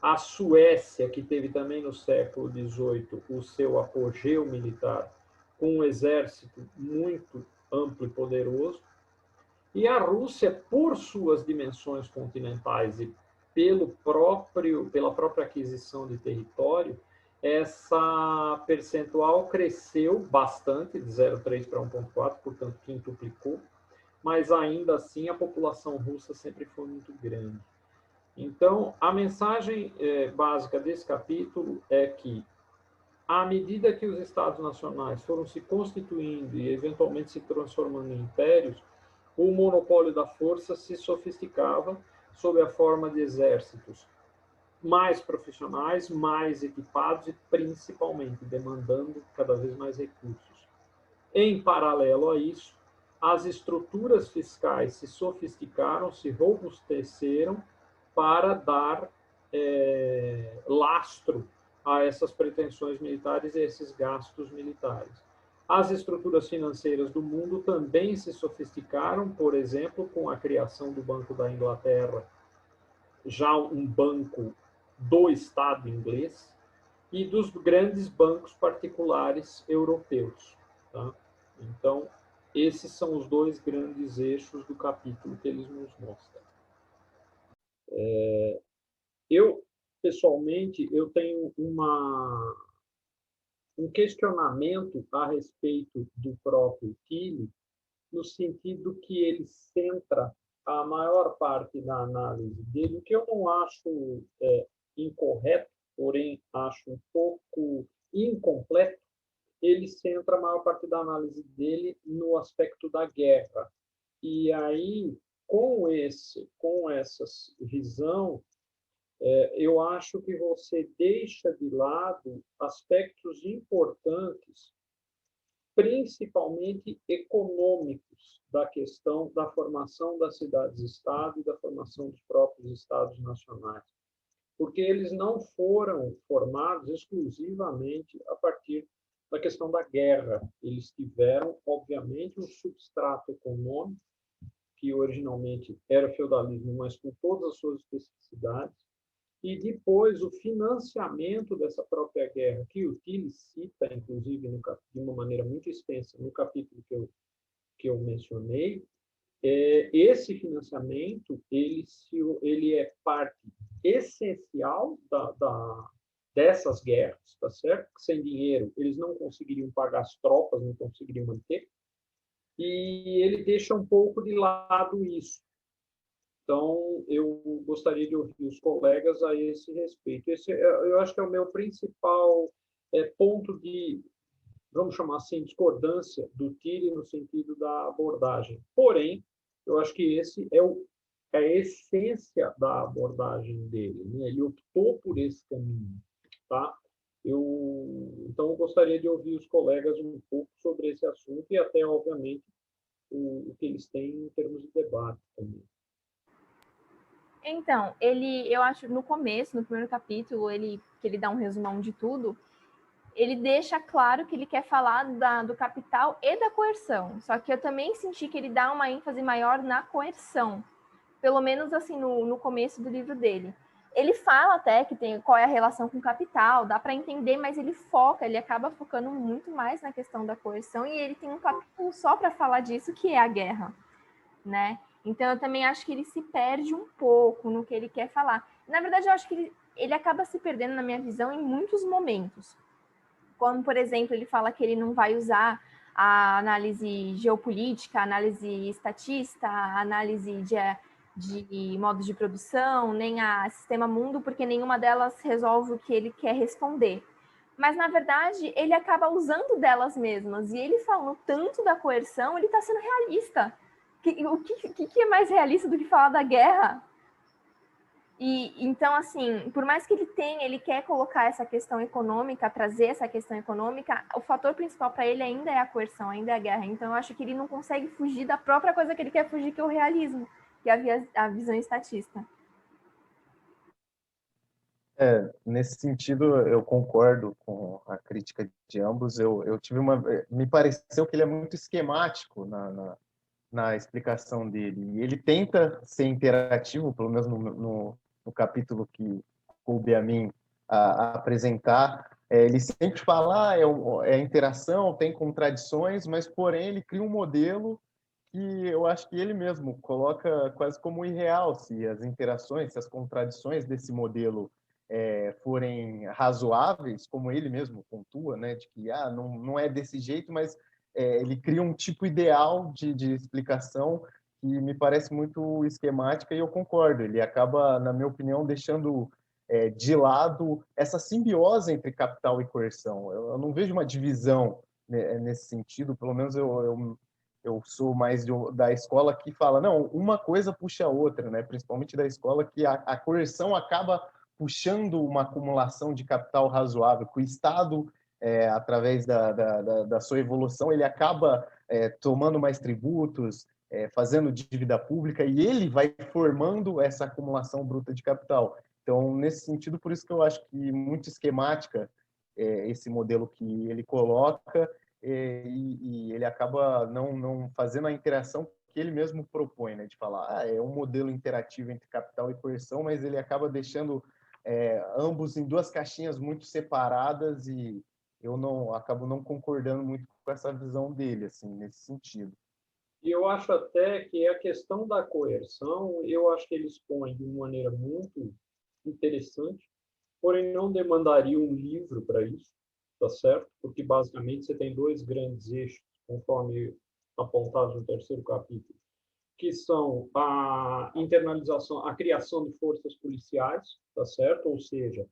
A Suécia, que teve também no século XVIII o seu apogeu militar, com um exército muito amplo e poderoso. E a Rússia, por suas dimensões continentais e pela própria aquisição de território, essa percentual cresceu bastante, de 0,3 para 1,4, portanto, quintuplicou, mas ainda assim a população russa sempre foi muito grande. Então, a mensagem básica desse capítulo é que, à medida que os Estados nacionais foram se constituindo e eventualmente se transformando em impérios, o monopólio da força se sofisticava sob a forma de exércitos mais profissionais, mais equipados e, principalmente, demandando cada vez mais recursos. Em paralelo a isso, as estruturas fiscais se sofisticaram, se robusteceram para dar lastro a essas pretensões militares e a esses gastos militares. As estruturas financeiras do mundo também se sofisticaram, por exemplo, com a criação do Banco da Inglaterra, já um banco do Estado inglês, e dos grandes bancos particulares europeus. Tá? Então, esses são os 2 grandes eixos do capítulo que eles nos mostram. Eu, pessoalmente, eu tenho um questionamento a respeito do próprio Tilly, no sentido que ele centra a maior parte da análise dele, o que eu não acho incorreto, porém acho um pouco incompleto. Ele centra a maior parte da análise dele no aspecto da guerra. E aí, com essa visão, eu acho que você deixa de lado aspectos importantes, principalmente econômicos, da questão da formação das cidades-estado e da formação dos próprios estados nacionais. Porque eles não foram formados exclusivamente a partir da questão da guerra. Eles tiveram, obviamente, um substrato econômico, que originalmente era o feudalismo, mas com todas as suas especificidades, e depois o financiamento dessa própria guerra, que o Tilly cita, inclusive, de uma maneira muito extensa, no capítulo que eu mencionei, esse financiamento ele é parte essencial dessas guerras, tá certo? Sem dinheiro eles não conseguiriam pagar as tropas, não conseguiriam manter, e ele deixa um pouco de lado isso. Então, eu gostaria de ouvir os colegas a esse respeito. Eu acho que é o meu principal ponto de, vamos chamar assim, discordância do Tilly no sentido da abordagem. Porém, eu acho que esse é a essência da abordagem dele, né? Ele optou por esse caminho, tá? Então, eu gostaria de ouvir os colegas um pouco sobre esse assunto e até, obviamente, o que eles têm em termos de debate também. Então, eu acho, no começo, no primeiro capítulo, que ele dá um resumão de tudo, ele deixa claro que ele quer falar do capital e da coerção. Só que eu também senti que ele dá uma ênfase maior na coerção. Pelo menos, assim, no começo do livro dele. Ele fala até que tem qual é a relação com o capital, dá para entender, mas ele acaba focando muito mais na questão da coerção, e ele tem um capítulo só para falar disso, que é a guerra, né? Então, eu também acho que ele se perde um pouco no que ele quer falar. Na verdade, eu acho que ele acaba se perdendo, na minha visão, em muitos momentos. Como, por exemplo, ele fala que ele não vai usar a análise geopolítica, a análise estatista, a análise de modos de produção, nem a sistema mundo, porque nenhuma delas resolve o que ele quer responder. Mas, na verdade, ele acaba usando delas mesmas. E ele falando tanto da coerção, ele está sendo realista. O que é mais realista do que falar da guerra? E então, assim, por mais que ele quer colocar essa questão econômica, trazer essa questão econômica, o fator principal para ele ainda é a coerção, ainda é a guerra. Então, eu acho que ele não consegue fugir da própria coisa que ele quer fugir, que é o realismo, que é a visão estatista. Nesse sentido, eu concordo com a crítica de ambos. Eu tive me pareceu que ele é muito esquemático na explicação dele. E ele tenta ser interativo, pelo menos no capítulo que coube a mim a apresentar. Ele sempre fala, é interação, tem contradições, mas, porém, ele cria um modelo que eu acho que ele mesmo coloca quase como irreal, se as interações, se as contradições desse modelo forem razoáveis, como ele mesmo pontua, né, de que não é desse jeito, mas ele cria um tipo ideal de explicação que me parece muito esquemática, e eu concordo. Ele acaba, na minha opinião, deixando de lado essa simbiose entre capital e coerção. Eu não vejo uma divisão, né, nesse sentido, pelo menos eu sou mais da escola que fala, não, uma coisa puxa a outra, né? Principalmente da escola que a coerção acaba puxando uma acumulação de capital razoável, que o Estado, através da sua evolução, ele acaba tomando mais tributos, fazendo dívida pública, e ele vai formando essa acumulação bruta de capital. Então, nesse sentido, por isso que eu acho que muito esquemática esse modelo que ele coloca, e ele acaba não fazendo a interação que ele mesmo propõe, né, de falar, é um modelo interativo entre capital e coerção, mas ele acaba deixando ambos em duas caixinhas muito separadas, e eu acabo não concordando muito com essa visão dele, assim, nesse sentido. E eu acho até que a questão da coerção, eu acho que ele expõe de uma maneira muito interessante, porém não demandaria um livro para isso, tá certo? Porque basicamente você tem dois grandes eixos, conforme apontado no terceiro capítulo, que são a internalização, a criação de forças policiais, tá certo? Ou seja,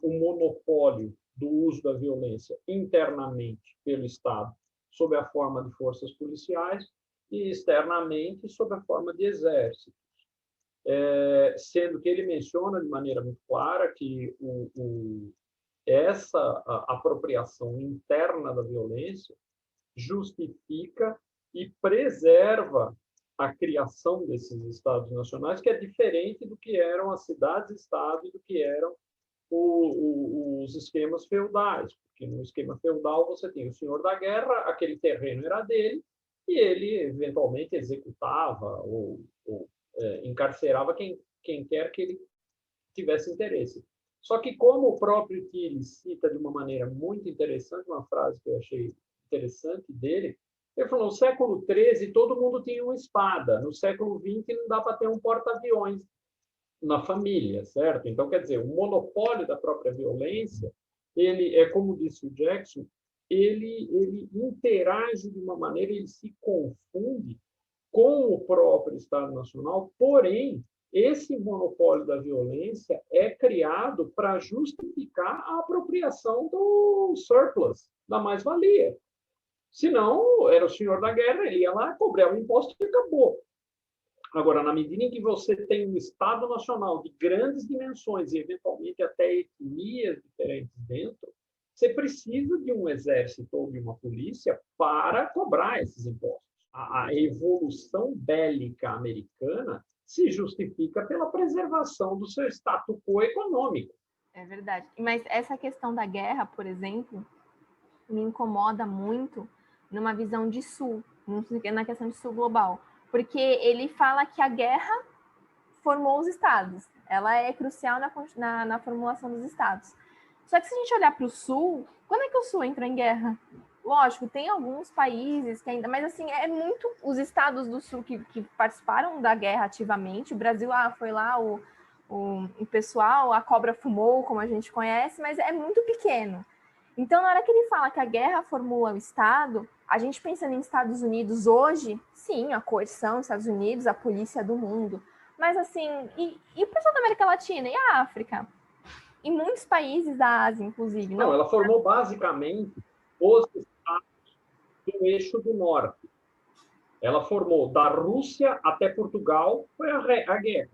o monopólio do uso da violência internamente pelo Estado sob a forma de forças policiais e externamente sob a forma de exército. Sendo que ele menciona de maneira muito clara que essa apropriação interna da violência justifica e preserva a criação desses estados nacionais, que é diferente do que eram as cidades-estado e do que eram os esquemas feudais, porque no esquema feudal você tem o senhor da guerra, aquele terreno era dele, e ele eventualmente executava ou encarcerava quem quer que ele tivesse interesse. Só que, como o próprio Tilly cita de uma maneira muito interessante, uma frase que eu achei interessante dele, Ele falou, no século XIII todo mundo tinha uma espada, no século XX não dá para ter um porta-aviões na família, certo? Então, quer dizer, o monopólio da própria violência, ele é, como disse o Jackson, ele interage de uma maneira, ele se confunde com o próprio Estado Nacional, porém, esse monopólio da violência é criado para justificar a apropriação do surplus, da mais-valia. Senão, era o senhor da guerra, ele ia lá, cobrava o imposto e acabou. Agora, na medida em que você tem um Estado Nacional de grandes dimensões e, eventualmente, até etnias diferentes dentro, você precisa de um exército ou de uma polícia para cobrar esses impostos. A evolução bélica americana se justifica pela preservação do seu status quo econômico. É verdade. Mas essa questão da guerra, por exemplo, me incomoda muito numa visão de sul, na questão de sul global. Porque ele fala que a guerra formou os estados. Ela é crucial na formulação dos estados. Só que se a gente olhar para o sul, quando é que o sul entrou em guerra? Lógico, tem alguns países que ainda... Mas, assim, é muito os estados do sul que participaram da guerra ativamente. O Brasil, foi lá o pessoal, a cobra fumou, como a gente conhece, mas é muito pequeno. Então, na hora que ele fala que a guerra formula o Estado, a gente pensando em Estados Unidos hoje, sim, a coerção, Estados Unidos, a polícia do mundo. Mas, assim, e o pessoal da América Latina e a África? E muitos países da Ásia, inclusive. Não, ela formou basicamente os estados do eixo do norte. Ela formou da Rússia até Portugal, foi a guerra.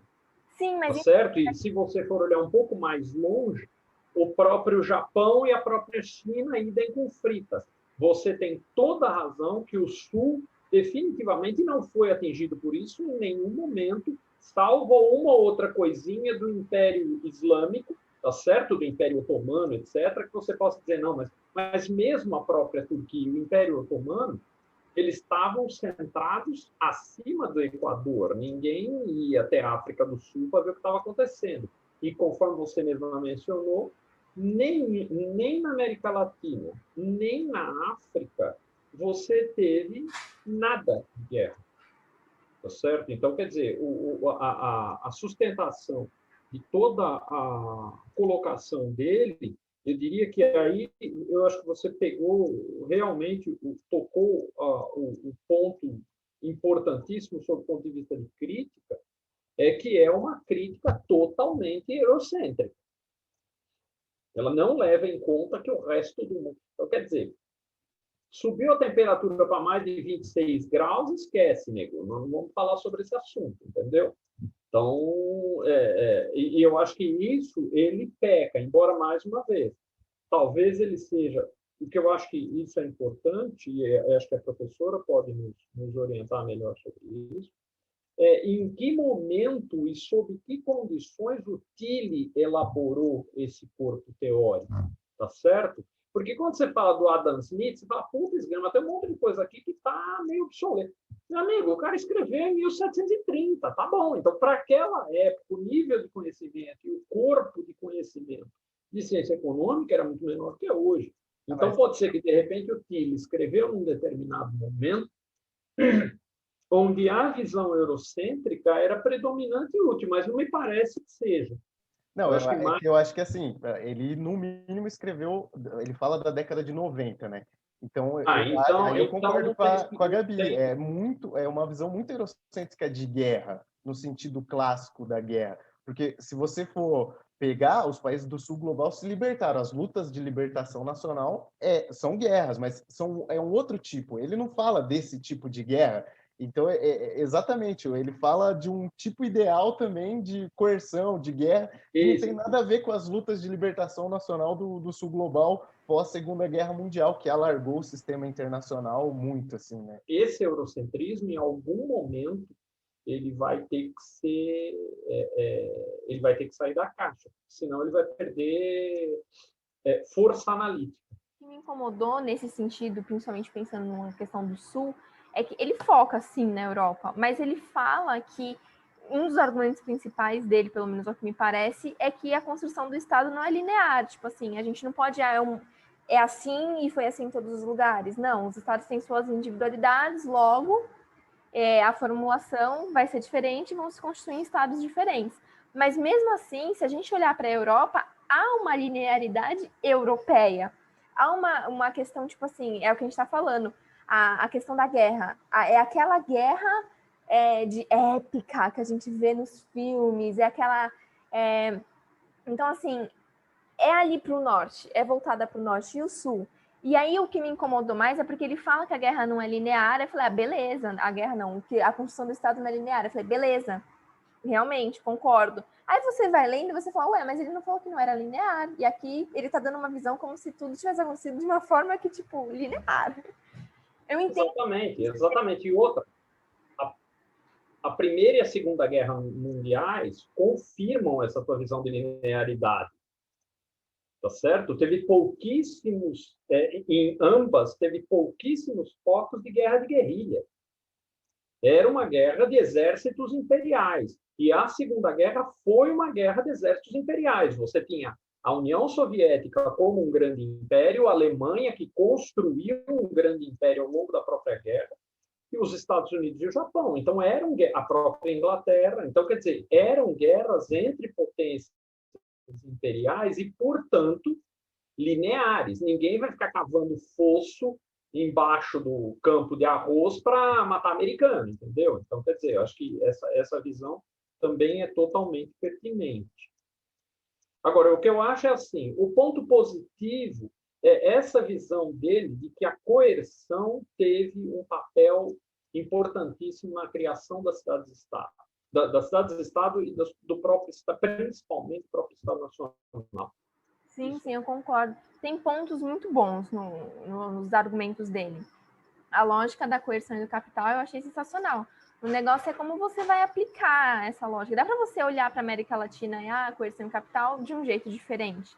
Sim, mas... Tá certo? E se você for olhar um pouco mais longe, o próprio Japão e a própria China idem com fritas. Você tem toda a razão que o Sul definitivamente não foi atingido por isso em nenhum momento, salvo uma outra coisinha do Império Islâmico, tá certo? Do Império Otomano, etc., que você possa dizer, não, mas mesmo a própria Turquia e o Império Otomano, eles estavam centrados acima do Equador. Ninguém ia até a África do Sul para ver o que estava acontecendo. E conforme você mesma mencionou, nem na América Latina, nem na África, você teve nada de guerra. Tá certo? Então, quer dizer, a sustentação de toda a colocação dele, eu diria que aí eu acho que você pegou realmente, tocou o ponto importantíssimo sob o ponto de vista de crítica, que é uma crítica totalmente eurocêntrica. Ela não leva em conta que o resto do mundo... Então, quer dizer, subiu a temperatura para mais de 26 graus, esquece, nego. Não vamos falar sobre esse assunto, entendeu? Então, e eu acho que isso ele peca, embora mais uma vez, talvez ele seja... O que eu acho que isso é importante, e acho que a professora pode nos orientar melhor sobre isso, em que momento e sob que condições o Tilly elaborou esse corpo teórico, tá certo? Porque quando você fala do Adam Smith, você fala, putz, tem um monte de coisa aqui que está meio obsoleto. Meu amigo, o cara escreveu em 1730, tá bom. Então, para aquela época, o nível de conhecimento e o corpo de conhecimento de ciência econômica era muito menor que é hoje. Então, pode ser que, de repente, o Tilly escreveu num determinado momento onde a visão eurocêntrica era predominante e útil, mas não me parece que seja. Não, eu acho que assim, ele no mínimo escreveu, ele fala da década de 90, né? Então, eu concordo com a Gabi, é uma visão muito eurocêntrica de guerra, no sentido clássico da guerra, porque se você for pegar, os países do sul global se libertaram, as lutas de libertação nacional são guerras, mas é um outro tipo, ele não fala desse tipo de guerra. Então, exatamente, ele fala de um tipo ideal também de coerção, de guerra, que não tem nada a ver com as lutas de libertação nacional do sul global pós-Segunda Guerra Mundial, que alargou o sistema internacional muito, assim, né? Esse eurocentrismo, em algum momento, ele vai ter que ser... ele vai ter que sair da caixa, senão ele vai perder força analítica. O que me incomodou nesse sentido, principalmente pensando numa questão do Sul, é que ele foca, sim, na Europa, mas ele fala que um dos argumentos principais dele, pelo menos ao que me parece, é que a construção do Estado não é linear. Tipo assim, a gente não pode... é assim e foi assim em todos os lugares. Não, os estados têm suas individualidades, logo a formulação vai ser diferente, vão se constituir em estados diferentes. Mas mesmo assim, se a gente olhar para a Europa, há uma linearidade europeia. Há uma questão, tipo assim, é o que a gente está falando, a questão da guerra. É aquela guerra de épica que a gente vê nos filmes, é aquela... Então, assim, é ali para o norte, é voltada para o norte e o sul. E aí o que me incomodou mais é porque ele fala que a guerra não é linear. Eu falei, beleza, a guerra não, que a construção do Estado não é linear. Eu falei, beleza, realmente, concordo. Aí você vai lendo e você fala, ué, mas ele não falou que não era linear. E aqui ele tá dando uma visão como se tudo tivesse acontecido de uma forma que, tipo, linear. Eu entendo. Exatamente. E outra, a Primeira e a Segunda Guerra Mundiais confirmam essa tua visão de linearidade. Tá certo? Teve pouquíssimos, em ambas, teve pouquíssimos focos de guerra de guerrilha. Era uma guerra de exércitos imperiais. E a Segunda Guerra foi uma guerra de exércitos imperiais. Você tinha a União Soviética como um grande império, a Alemanha, que construiu um grande império ao longo da própria guerra, e os Estados Unidos e o Japão. Então, a própria Inglaterra. Então, quer dizer, eram guerras entre potências imperiais e, portanto, lineares. Ninguém vai ficar cavando fosso embaixo do campo de arroz para matar americano, entendeu? Então, quer dizer, eu acho que essa visão também é totalmente pertinente. Agora, o que eu acho é assim, o ponto positivo é essa visão dele de que a coerção teve um papel importantíssimo na criação das cidades-estado, das cidades-estado e do próprio Estado, principalmente do próprio Estado Nacional. Sim, sim, eu concordo. Tem pontos muito bons nos argumentos dele. A lógica da coerção e do capital eu achei sensacional. O negócio é como você vai aplicar essa lógica. Dá para você olhar para a América Latina e a coerção e o capital de um jeito diferente.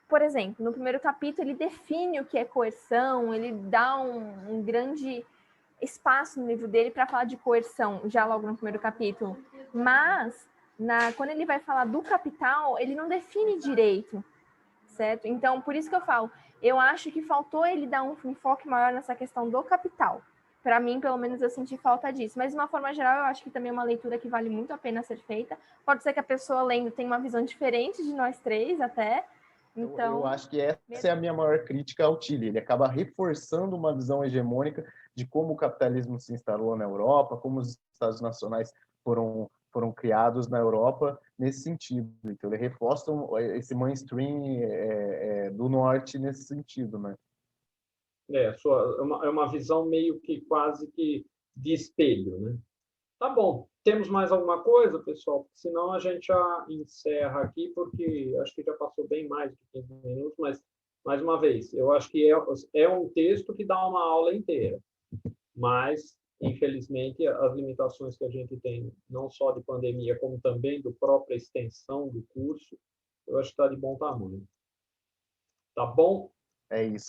Por exemplo, no primeiro capítulo ele define o que é coerção, ele dá um grande espaço no livro dele para falar de coerção, já logo no primeiro capítulo. Mas, quando ele vai falar do capital, ele não define direito, certo? Então, por isso que eu falo, eu acho que faltou ele dar um enfoque maior nessa questão do capital. Para mim, pelo menos, eu senti falta disso. Mas, de uma forma geral, eu acho que também é uma leitura que vale muito a pena ser feita. Pode ser que a pessoa lendo tenha uma visão diferente de nós três, até. Então, eu acho que essa é a minha maior crítica ao Tilly. Ele acaba reforçando uma visão hegemônica de como o capitalismo se instalou na Europa, como os Estados nacionais foram criados na Europa nesse sentido. Então, ele reforça esse mainstream do norte nesse sentido, né? É uma visão meio que quase que de espelho, né? Tá bom. Temos mais alguma coisa, pessoal? Senão a gente já encerra aqui, porque acho que já passou bem mais de 15 minutos, mas, mais uma vez, eu acho que é um texto que dá uma aula inteira. Mas, infelizmente, as limitações que a gente tem, não só de pandemia, como também da própria extensão do curso, eu acho que está de bom tamanho. Tá bom? É isso.